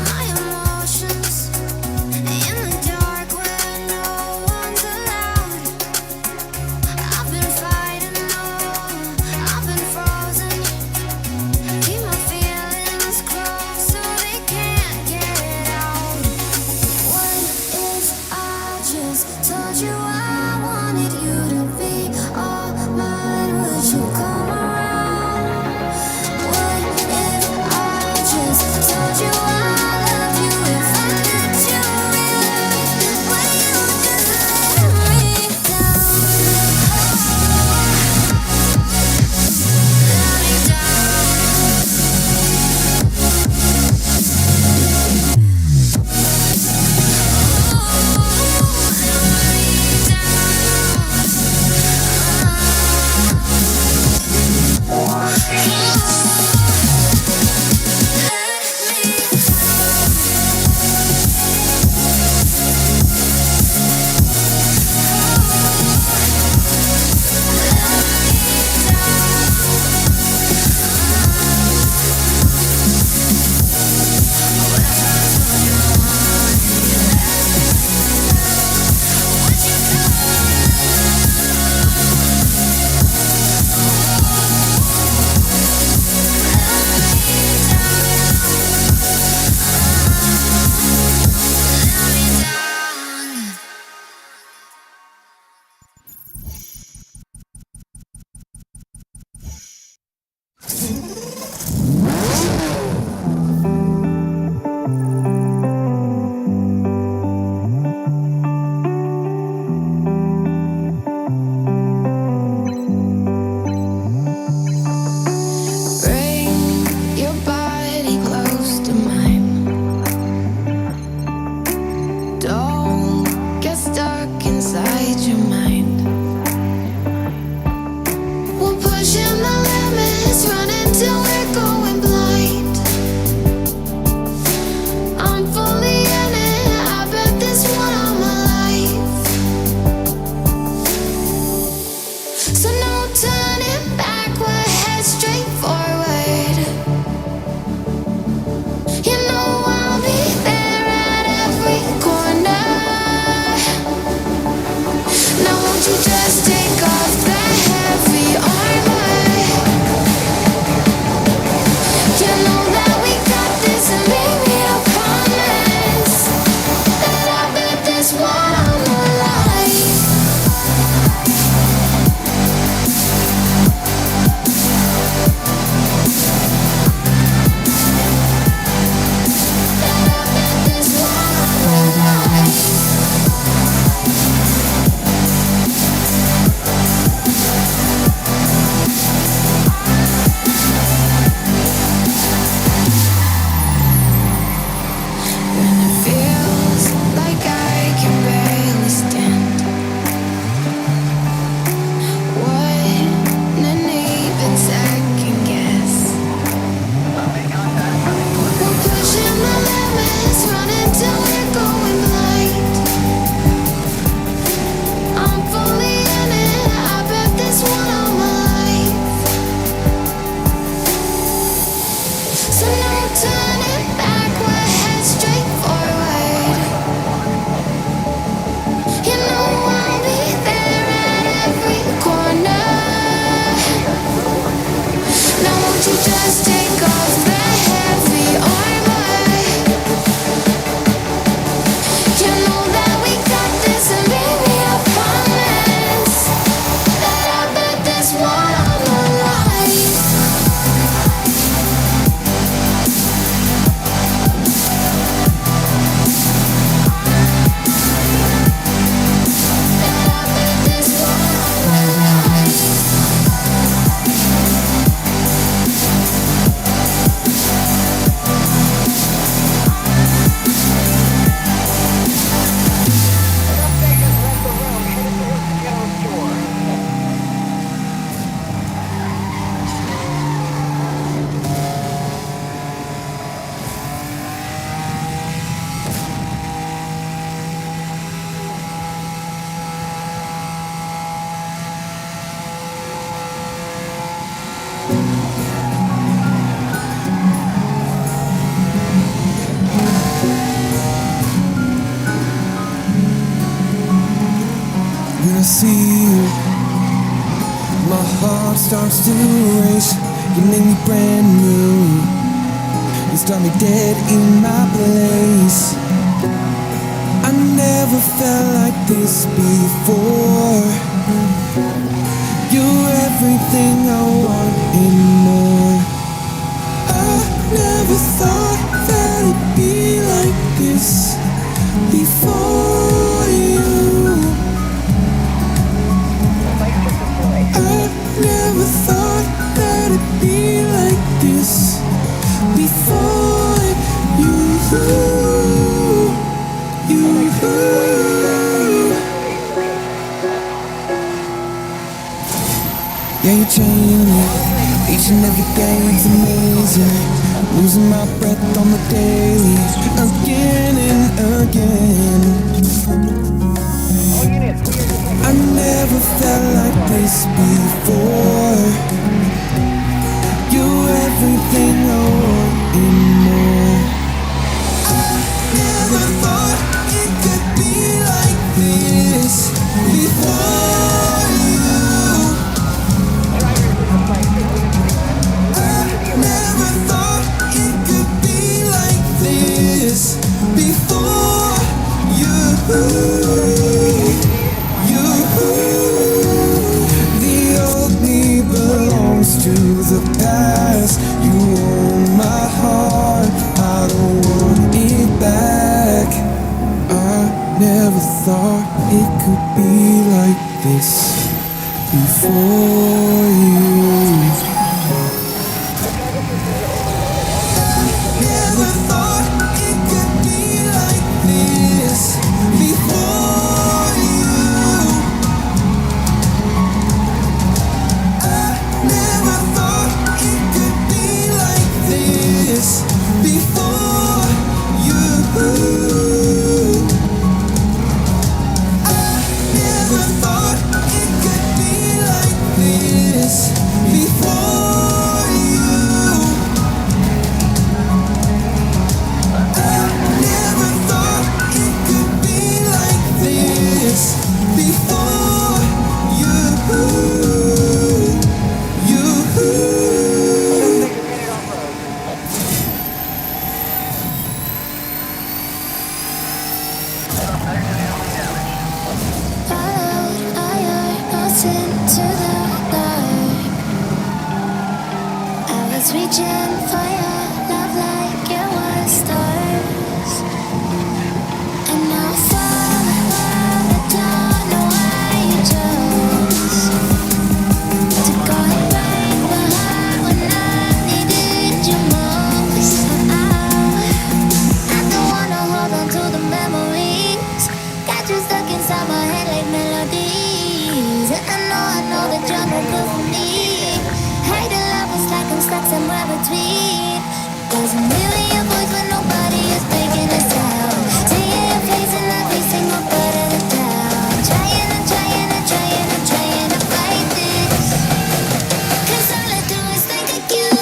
S5: my emotions in the dark where no one's allowed. I've been fighting, I've been frozen. Keep my feelings close so they can't get out. What if I just told you I wanted you to be all mine? Would you come around? What if I just told you I love you? If I let you realize, would you just let me down? Let me bring your body close to mine. Don't get stuck inside your mind. We're pushing the limits, running till we're going blind. I'm fully in it, I bet this one on my life. So no turning back, we're head straight forward. You know I'll be there at every corner. Now won't you just take off that heavy armor? You know that we got this, and baby I promise that I bet this one on my life. This one on my life.
S7: I see you, my heart starts to race. You make me brand new. You start me dead in my place. I never felt like this before. You're everything I want and more. I never thought that it'd be like this before you. I never thought that it'd be like this before you. Yeah, you're changing me. Each and every day it's amazing. Losing my breath on the daily, again and again. I never felt like this before. You're everything I want and more. I never thought it could be like this before you. I never thought it could be like this before you. The old me belongs to the past. You own my heart, I don't want it back. I never thought it could be like this before you. Never thought it could be like this before you. I never thought it could be like this before you. I never thought it could be like this before you. I never thought it could be like this before you.
S5: Followed all your notes into the dark. I was reaching for your love like it was stars. And now I fall, I don't know why you chose to go and break my heart when I needed you most. I don't wanna hold on to the memories. Got you stuck inside my head like melodies. And I know that you're no good for me. Hate the love is like I'm stuck somewhere between. Cause I'm hearing your voice when nobody is making a sound. Seeing your face in every single part of the town. Trying and trying and trying and trying to fight this. Cause all I do is think of you.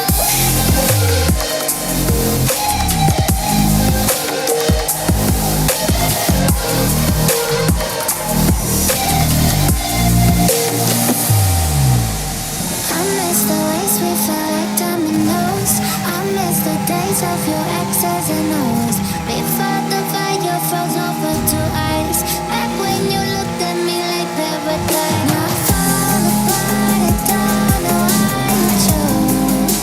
S5: I miss the ways we felt like dominoes. I miss the days of your X's and O's. Before the fire froze over to ice. Back when you looked at me like paradise. Now I fall apart, I don't know why you chose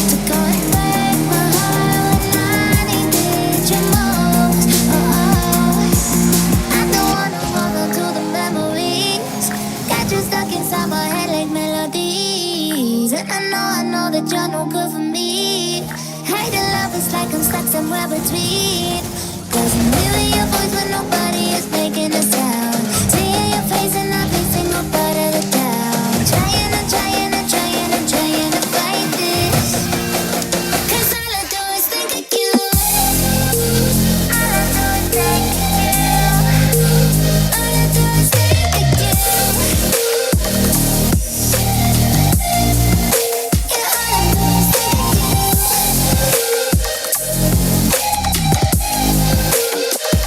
S5: to go and break my heart when I needed you most. I don't wanna hold on to the memories. Got you stuck inside my head like melodies. And I know that you're no good for me. Hate the love is like I'm stuck somewhere between. Cause I'm hearing your voice when nobody is making a sound. Seeing your face in every single part of the town. Trying and trying and trying and trying to fight this. Cause all I do is think of you. All I do is think of you. All I do is think of you. Yeah, all I do is think of you.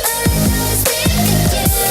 S5: All I do is think of you.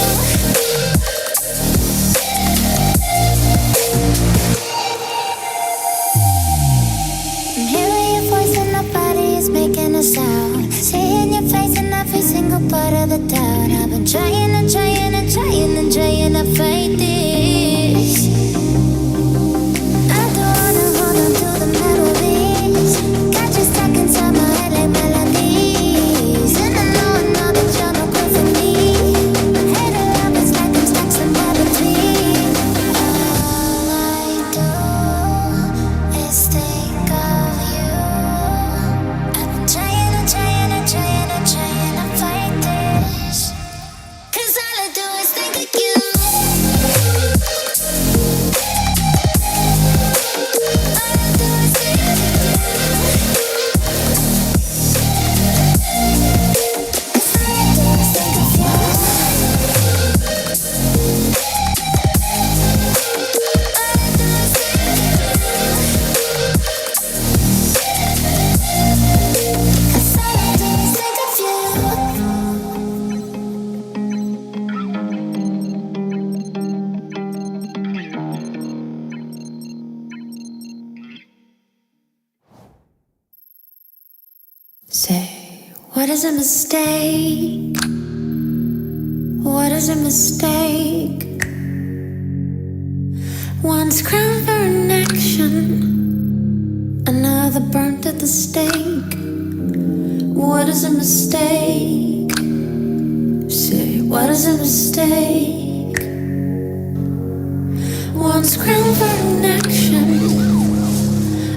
S5: is a mistake? What is a mistake? One's crowned for an action, another burnt at the stake. What is a mistake? Say, what is a mistake? One's crowned for an action,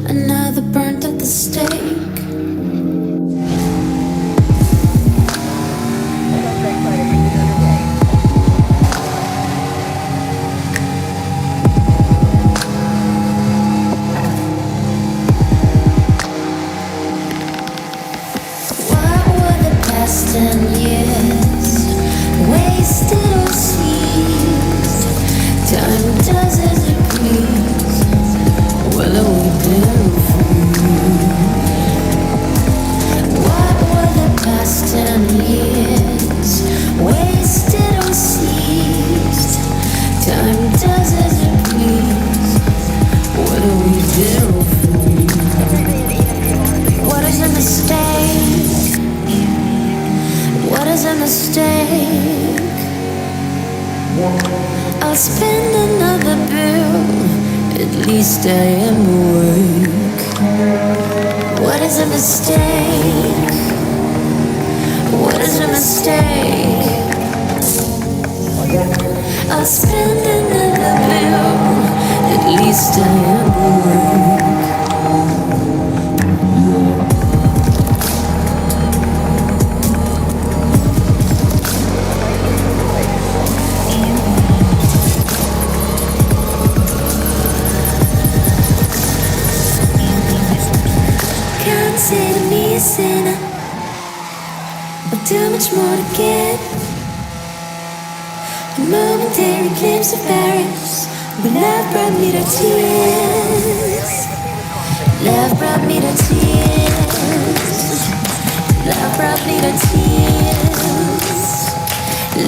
S5: another burnt at the stake. I'll spend another bill, at least I am awake. What is a mistake? What is a mistake? I'll spend another bill, at least I am awake. Say to me a sinner, but too much more to get. A momentary glimpse of Paris, but love brought me to tears. Love brought me to tears. Love brought me to tears.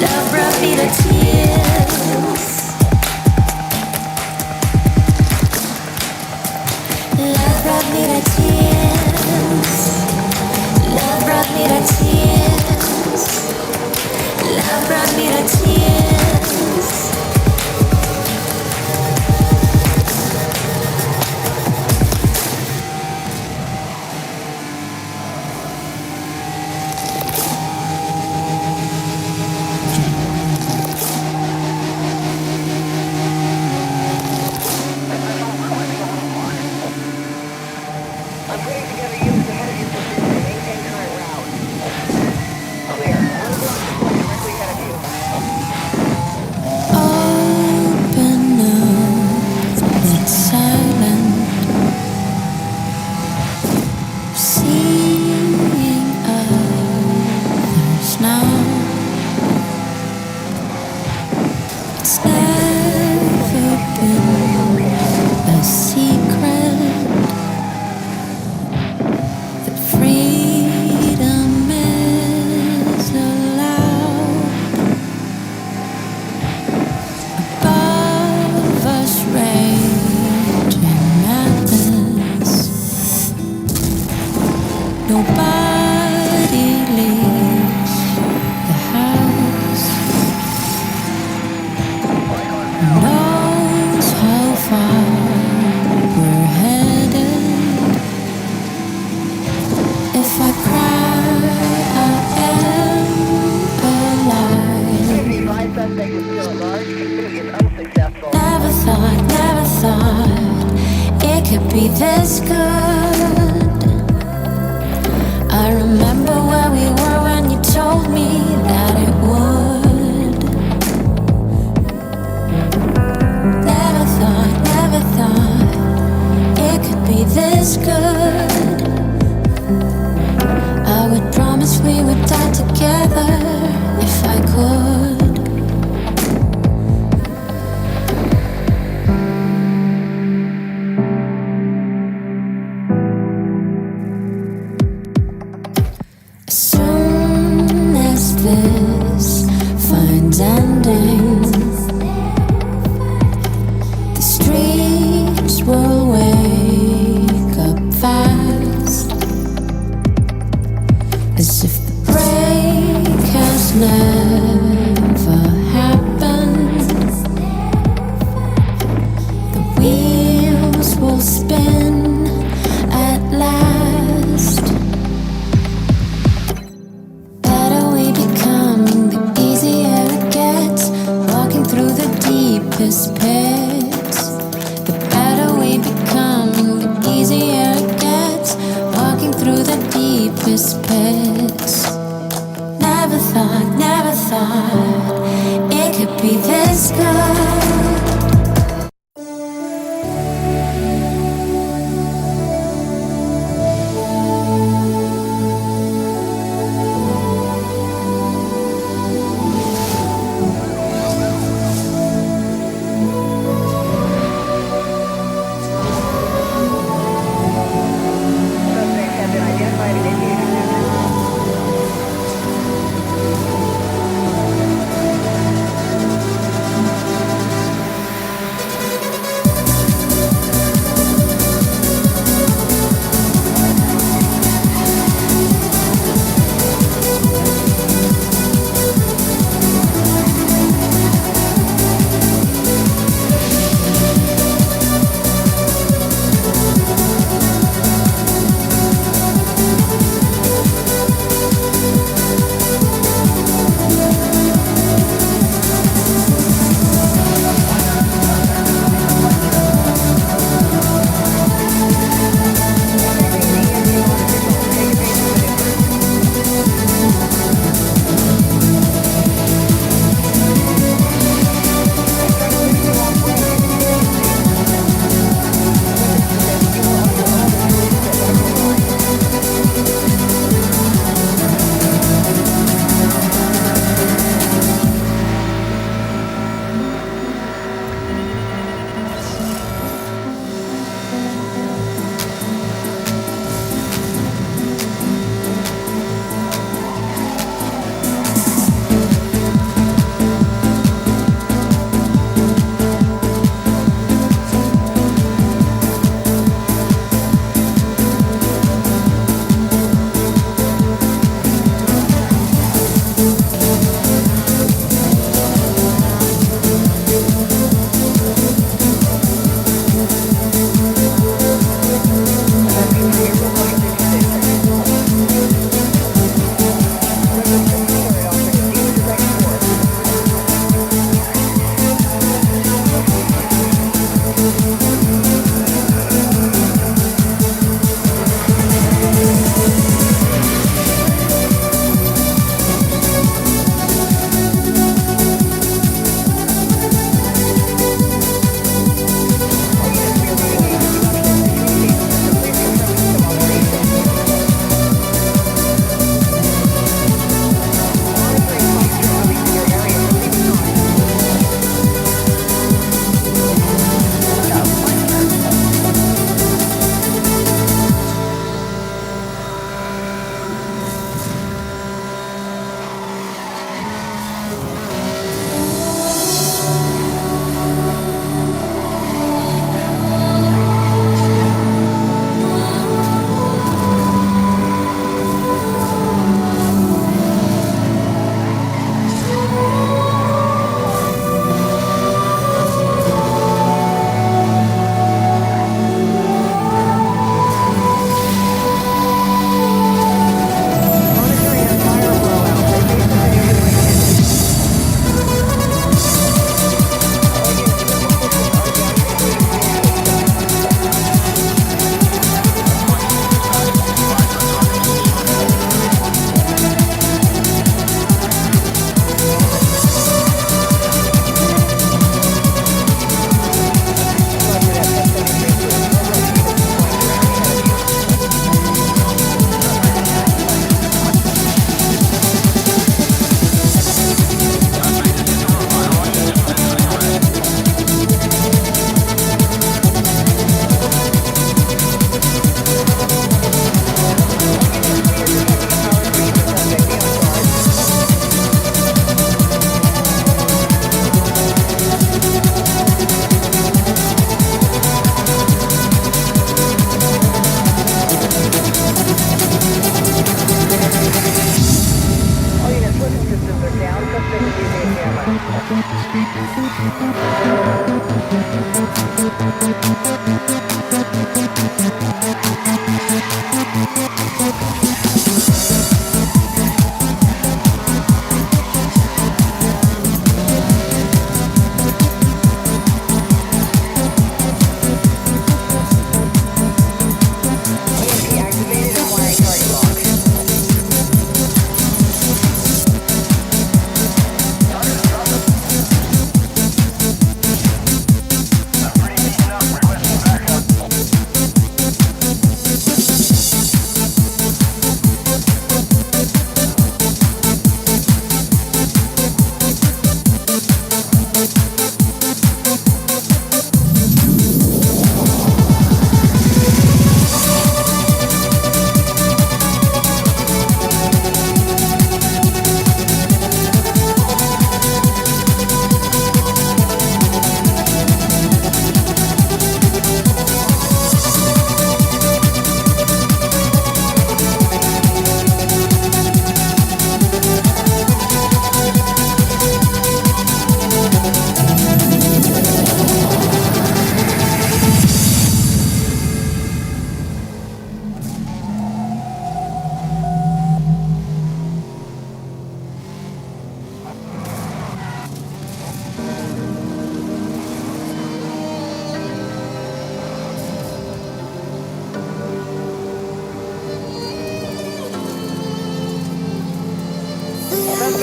S5: Love brought me to tears. Love brought me to tears. Love brought me to tears. Love brought me to tears.
S2: I'm putting together units ahead of you to maintain current route. Clear. One block deployed directly ahead of you.
S5: Open up, it's silent. Seeing others now. It's never been a secret. Freedom is allowed. Above us raging madness. Nobody leaves the house. Knows how far we're headed. If I cry, I am alive.
S2: 55 suspects are still at large. Pursuit is unsuccessful.
S5: Never thought it could be this good. I remember where we were when you told me that it would. Never thought it could be this good. I would promise we would die together if I could. As soon as this finds ending, the streets will wake up fast. As if the deepest pits. The better we become, the easier it gets. Walking through the deepest pits. Never thought it could be this good.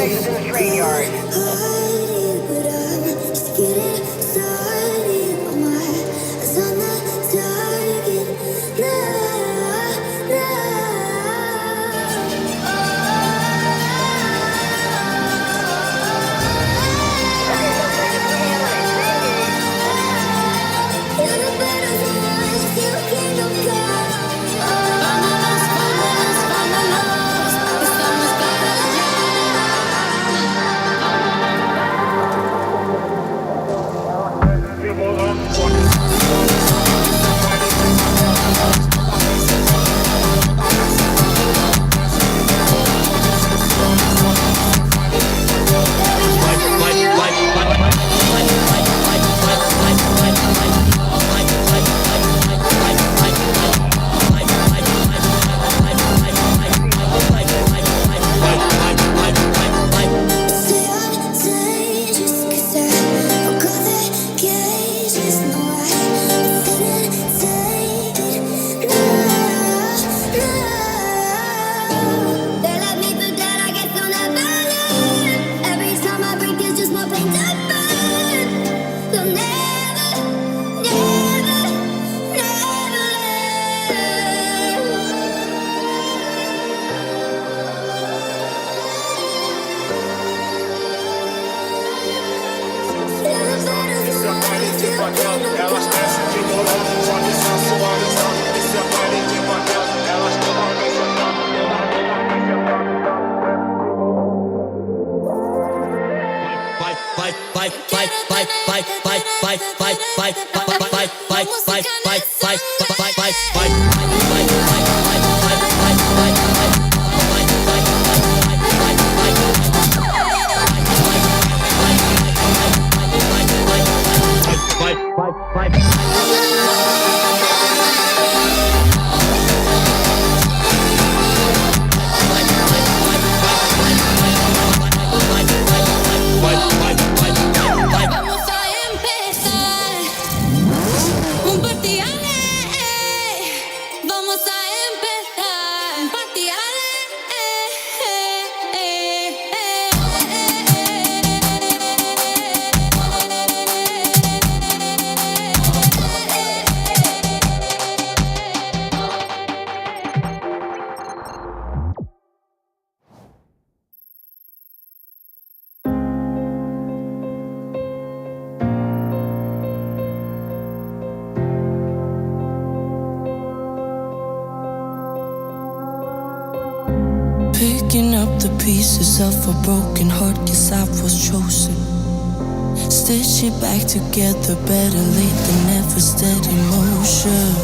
S2: stations in the train yard.
S12: Elas descem de moral, só que sensualizam. Esse é baile de favela, elas tomam
S13: Picking up the pieces of a broken heart, guess I was chosen. Stitch it back together, better late than never, steady motion.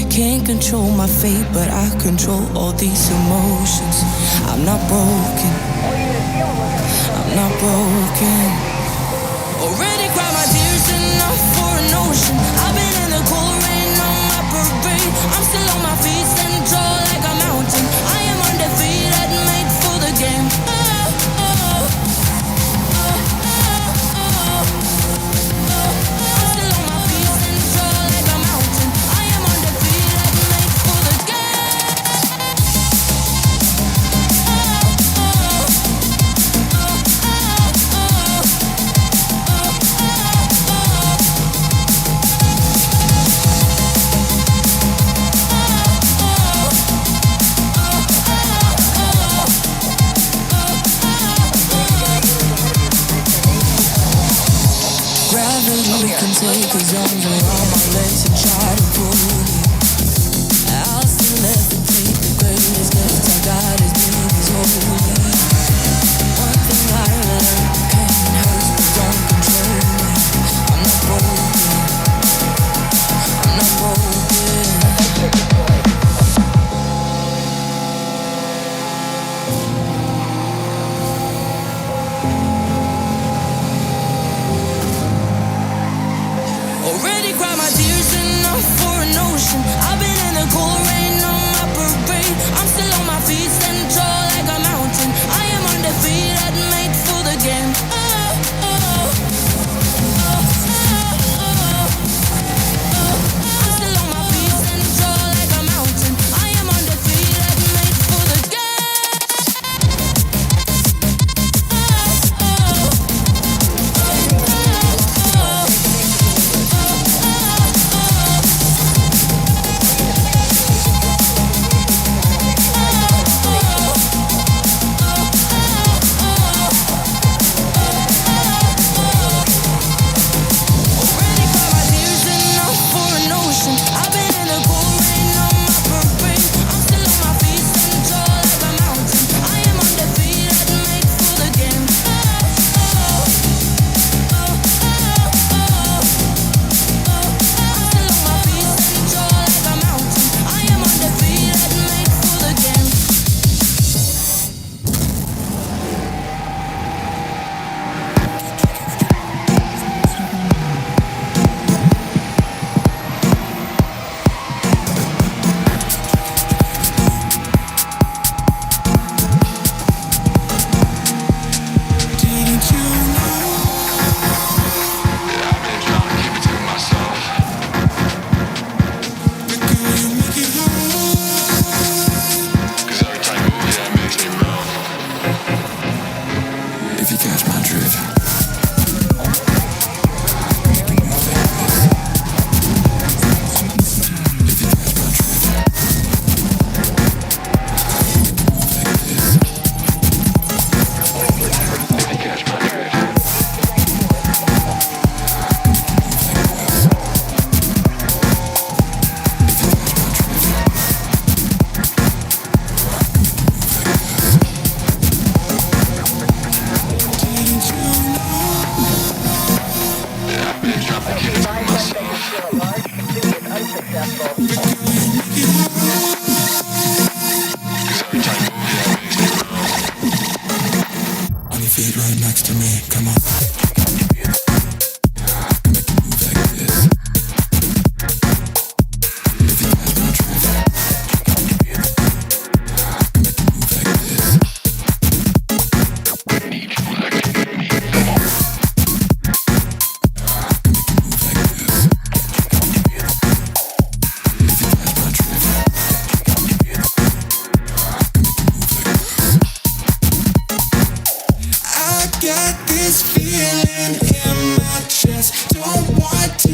S13: Can't control my fate, but I control all these emotions. I'm not broken, I'm not broken. Already cried my tears enough for an ocean. I've been in the cold rain on my parade. I'm still on my feet, stand tall like a mountain. I am undefeated, made for the game. Take his arms around my legs and try to pull me. I'll still levitate. The greatest gift I got is being is holy. One thing I learned, pain hurts but don't control me. I'm not broken, I'm not broken. Already cried my tears enough for an ocean. I've been in the cold rain on my parade. I'm still on my feet, stand tall like a mountain.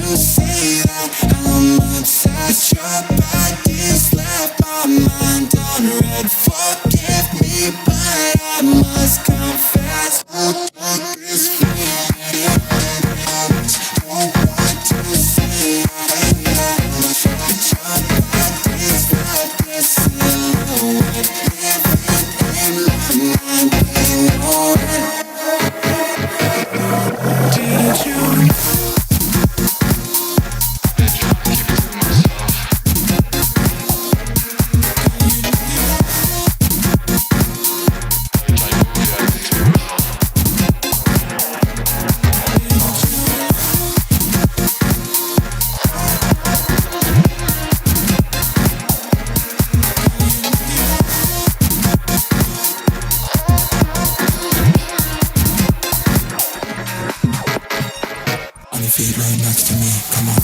S9: to say that I'm obsessed. Your body's left my mind on red. Forgive me, but I must confess. This feeling, don't want to say that. Your body's left this silhouette, living in my mind. Did you? On your feet right next to me, come on.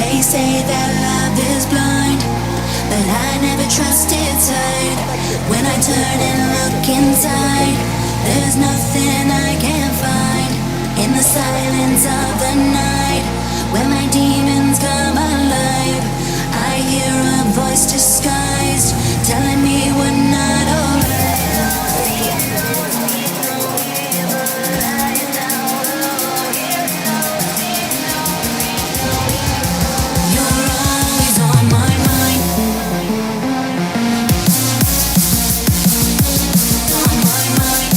S5: They say that love is blind, but I never trusted sight. When I turn and look inside, there's nothing I can find. In the silence of the night, when my demons come alive, I hear a voice disguised, telling me we're not alright. You're always on my mind. On my mind.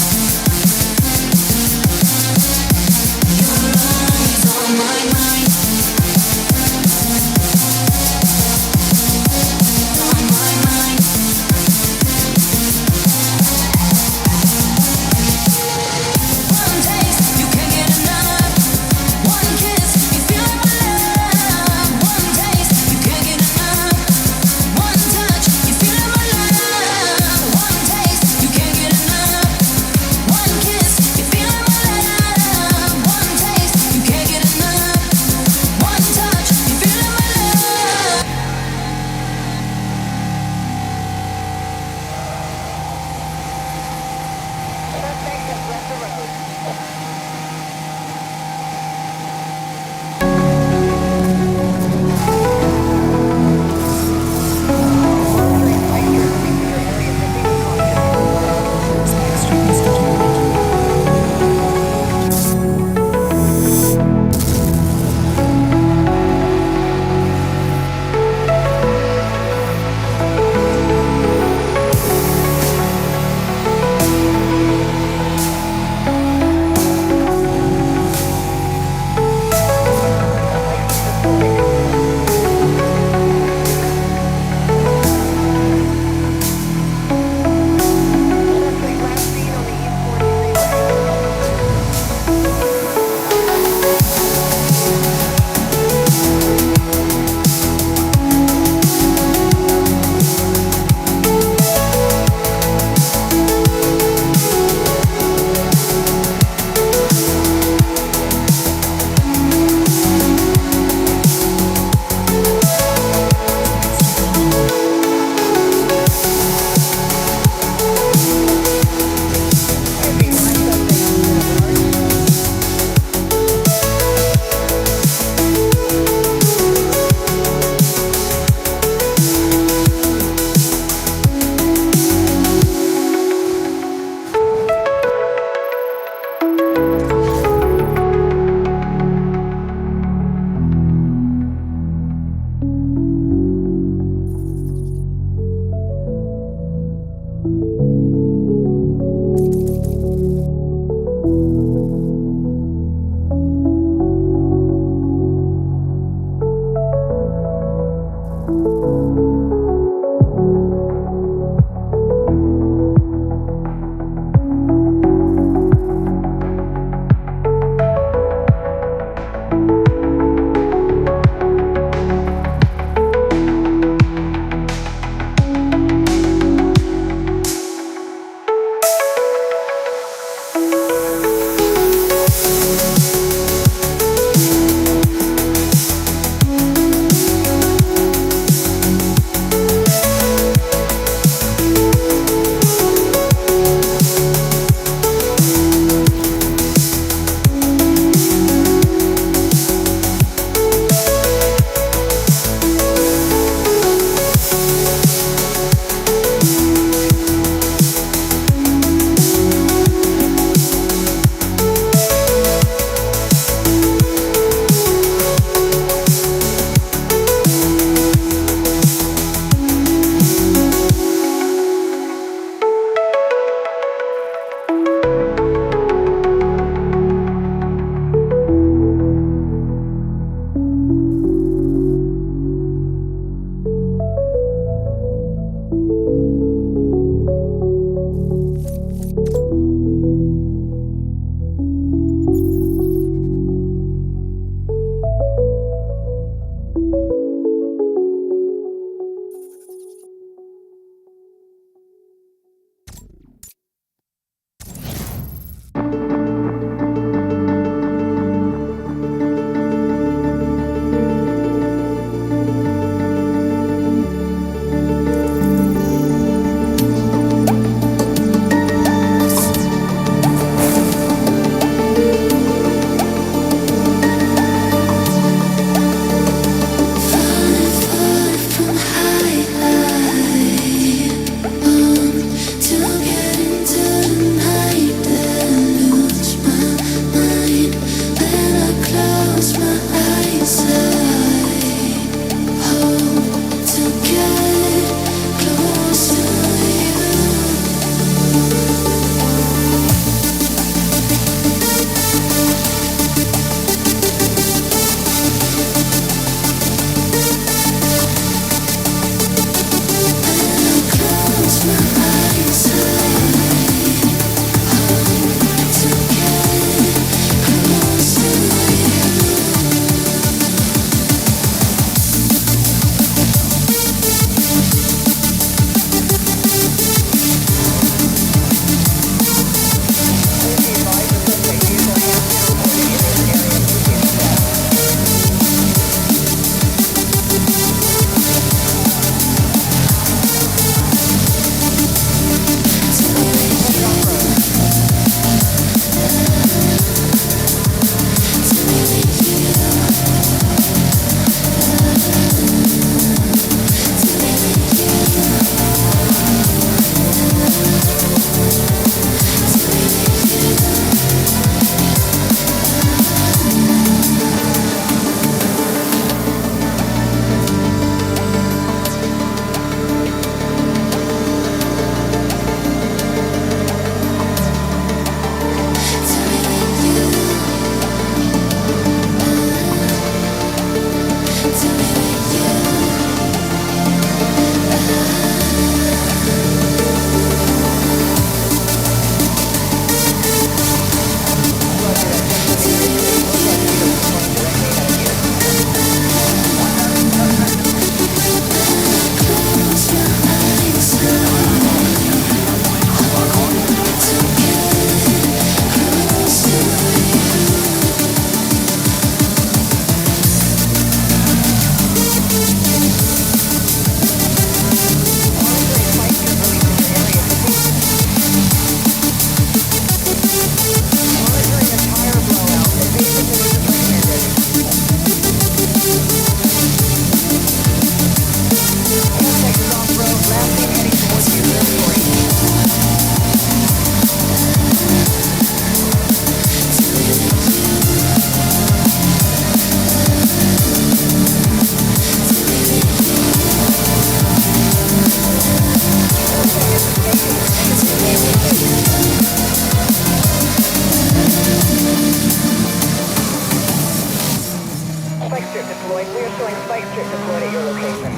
S2: a spike strip deployed at your location.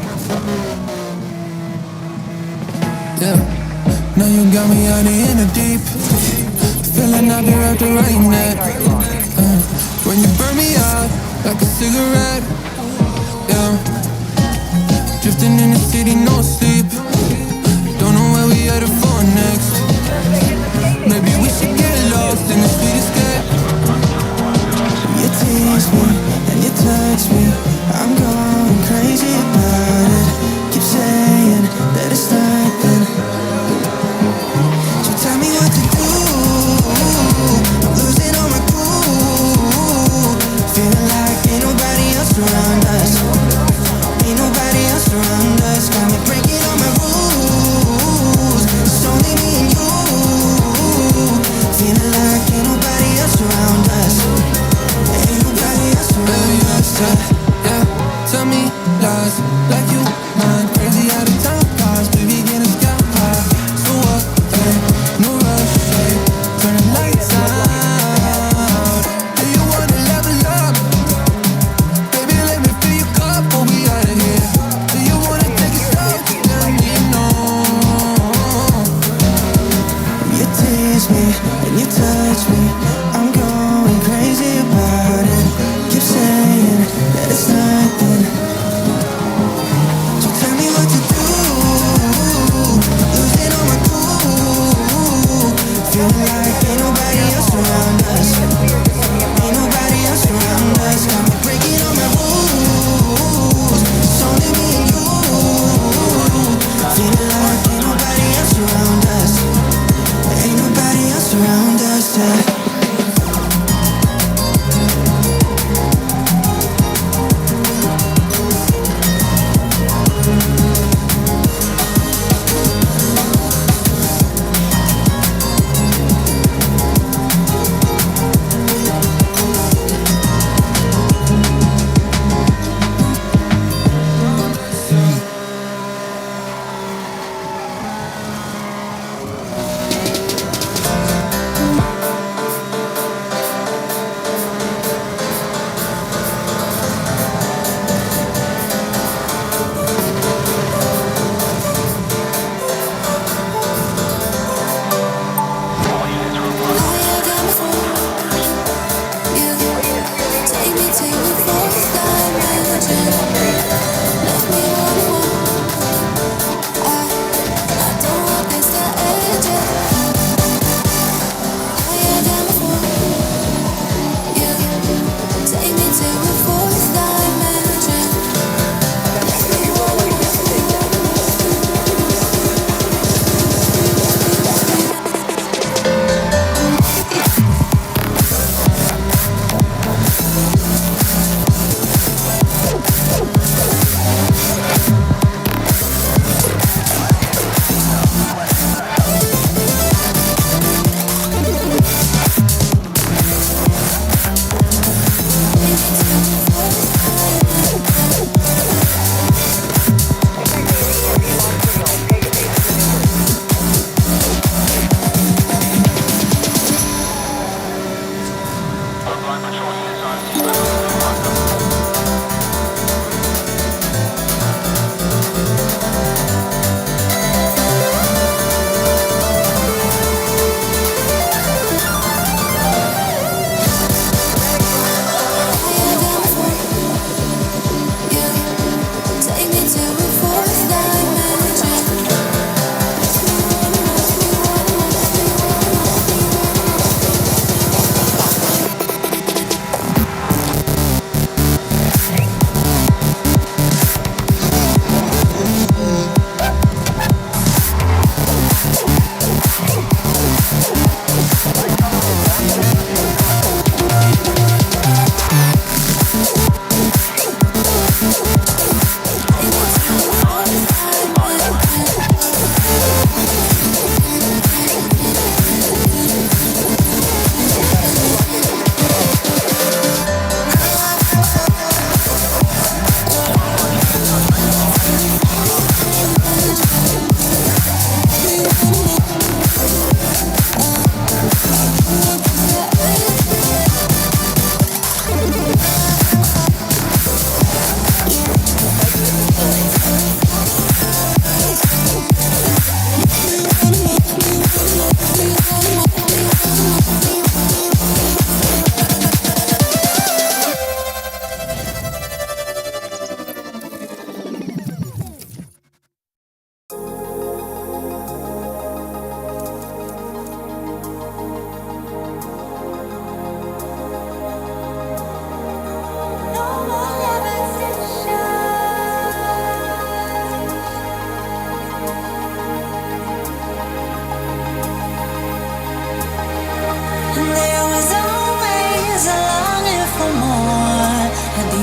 S8: Yeah, now you got me out in the deep. Feeling I'll be wrapped around that. When you burn me out like a cigarette. Yeah, drifting in the city, no sleep. Don't know where we headed for next. Maybe we should get lost in the sweet escape.
S10: You tease me and you touch me. I'm going crazy about it. Keep saying that it's nothing. So tell me what to do. I'm losing all my cool. Feeling like ain't nobody else around us. Ain't nobody else around us. Got me breaking all my rules. It's only me and you. Feeling like ain't nobody else around us. Ain't nobody else around us.
S8: Yeah, tell me lies like you mind. Crazy out of time cars, baby, getting sky high. So what? Hey, no rush, hey. Turn the lights out. Do you wanna level up? Baby, let me fill your cup before we out of here. Do you wanna take it slow? Let me know.
S10: You tease me and you touch me. I'm going crazy about it. Keep saying that it's nothing. So tell me what to do. Losing all my cool. Feeling like ain't nobody else around us. Ain't nobody else around us. Got me breaking all my rules. It's only me and you. Feeling like ain't nobody else around us. Ain't nobody else around us.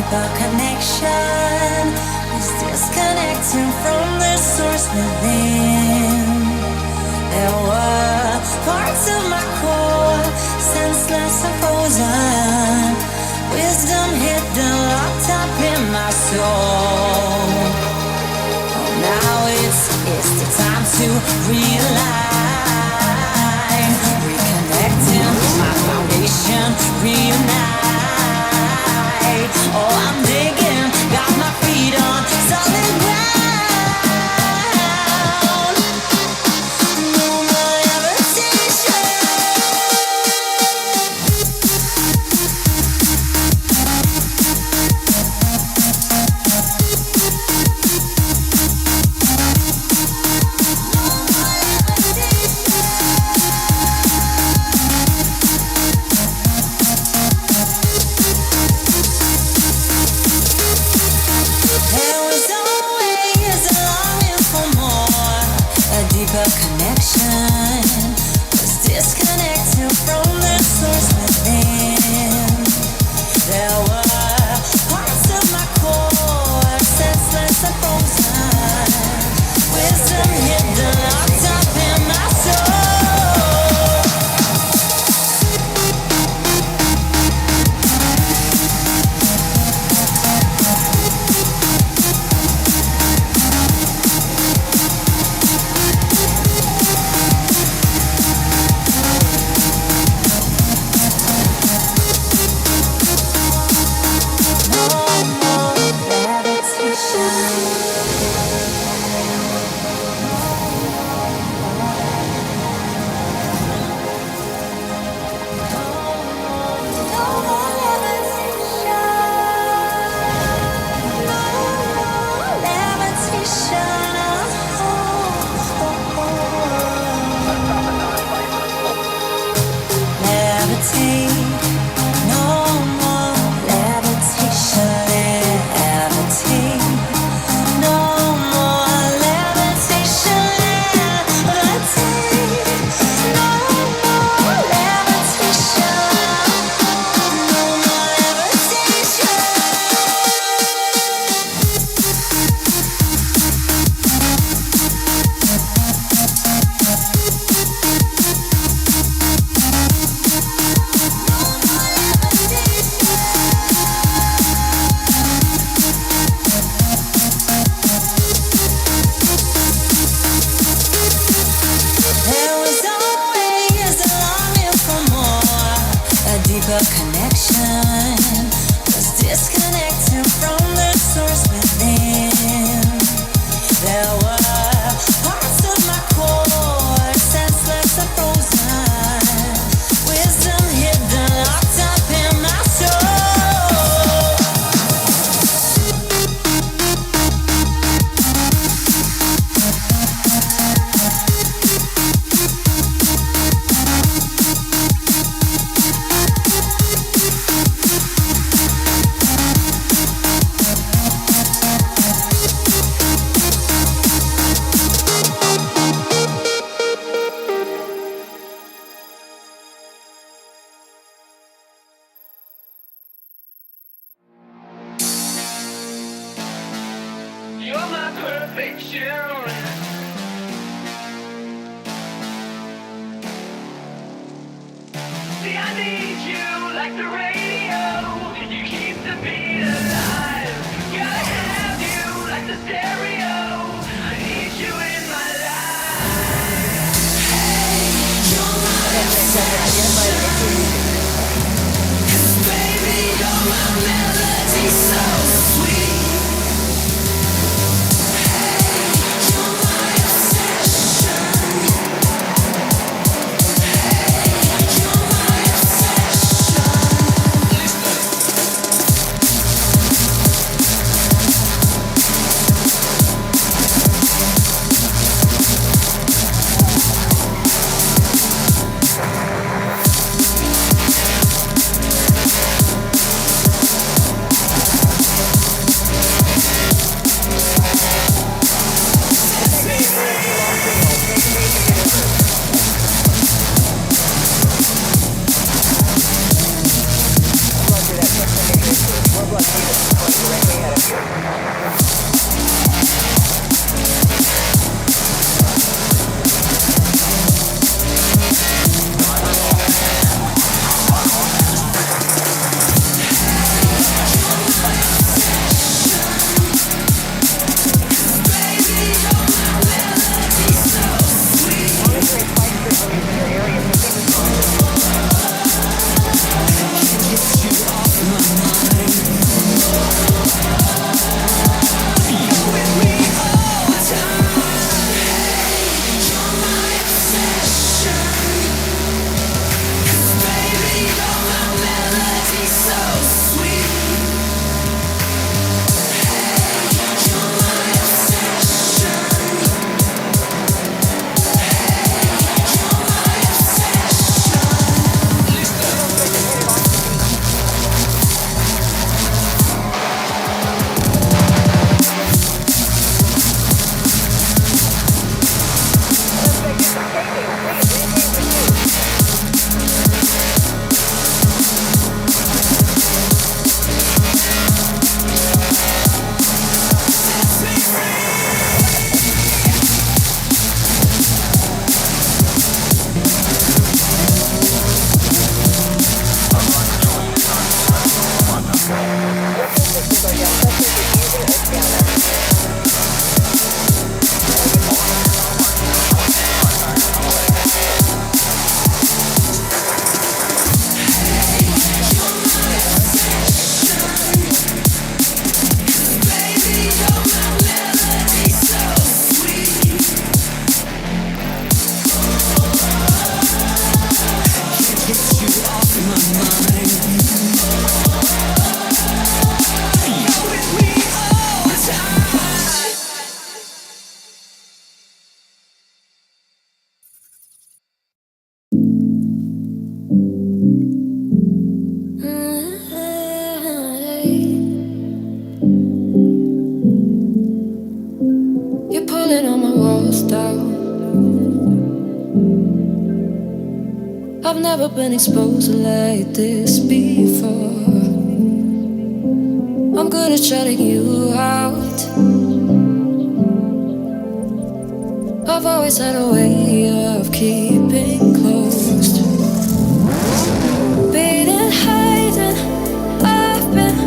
S13: deeper connection is disconnecting from the source within. There were parts of my core, senseless and frozen, wisdom hidden, locked up in my soul. Oh, now it's the time to realign, reconnecting my foundation, reunite. Oh, I'm digging, got my feet on solid ground. No more levitation. There was always a longing for more, a deeper connection was disconnected from the source within. There were parts of my core, senseless and frozen, wisdom hidden, locked up in my soul. No more levitation. There was always a longing for more, a deeper connection was disconnected from the source within. There were parts of my core, senseless and frozen, wisdom hidden, locked up in my soul.
S8: You're my perfection. See, I need you like the radio. You keep the beat alive. Gotta have you like the stereo. I need you in my life. Hey, you're my obsession. 'Cause baby, you're my melody so sweet.
S2: Roblox.
S13: I've never been exposed like this before. I'm good at shutting you out. I've always had a way of keeping closed. Beating, hiding, I've been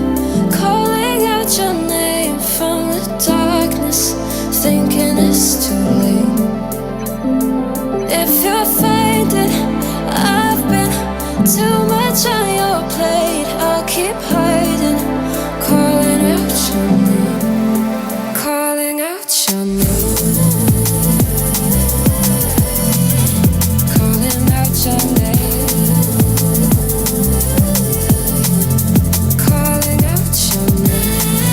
S13: calling out your name from the darkness, thinking it's too late. If you're finding I've been too much on your plate, I'll keep hiding, calling out your name, calling out your name, calling out your name, calling out your name,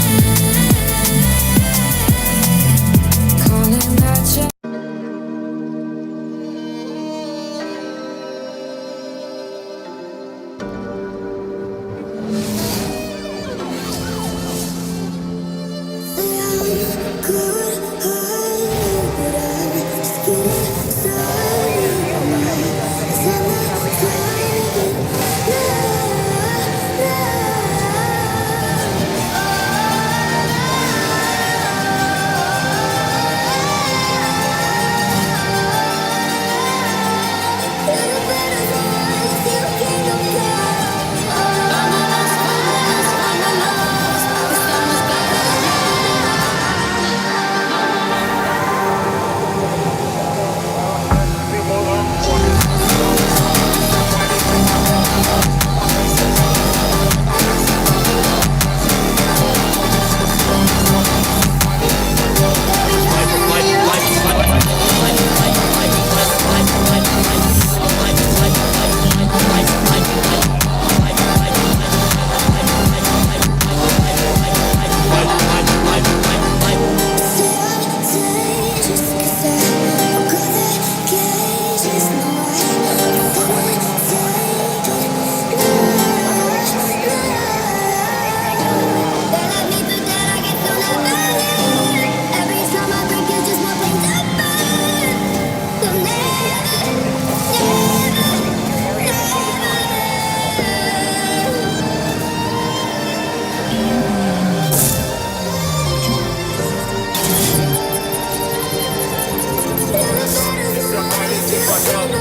S13: calling out your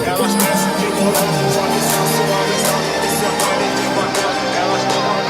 S12: Elas descem de bolão, joga sensualizão. Isso é baile de banana, elas não vão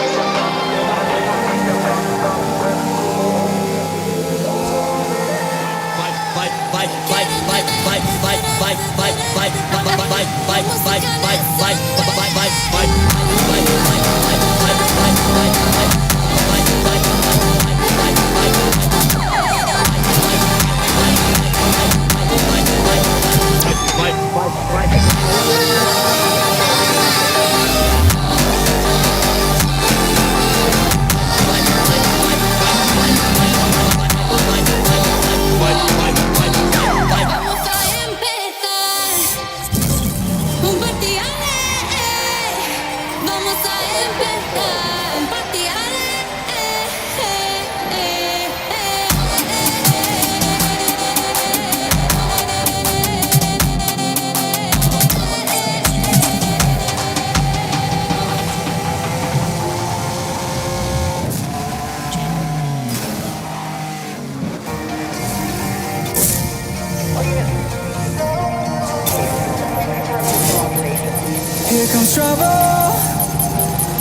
S7: Here comes trouble,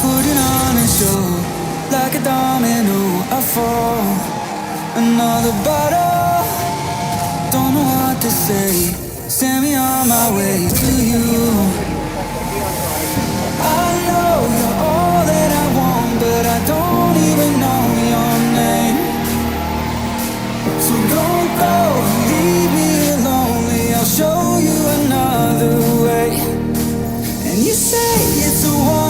S7: putting on a show. Like a domino, I fall. Another bottle, don't know what to say. Send me on my way to you. I know you're all that I want, but I don't even know your name. So don't go, leave me lonely. I'll show you another way. And you say it's a war.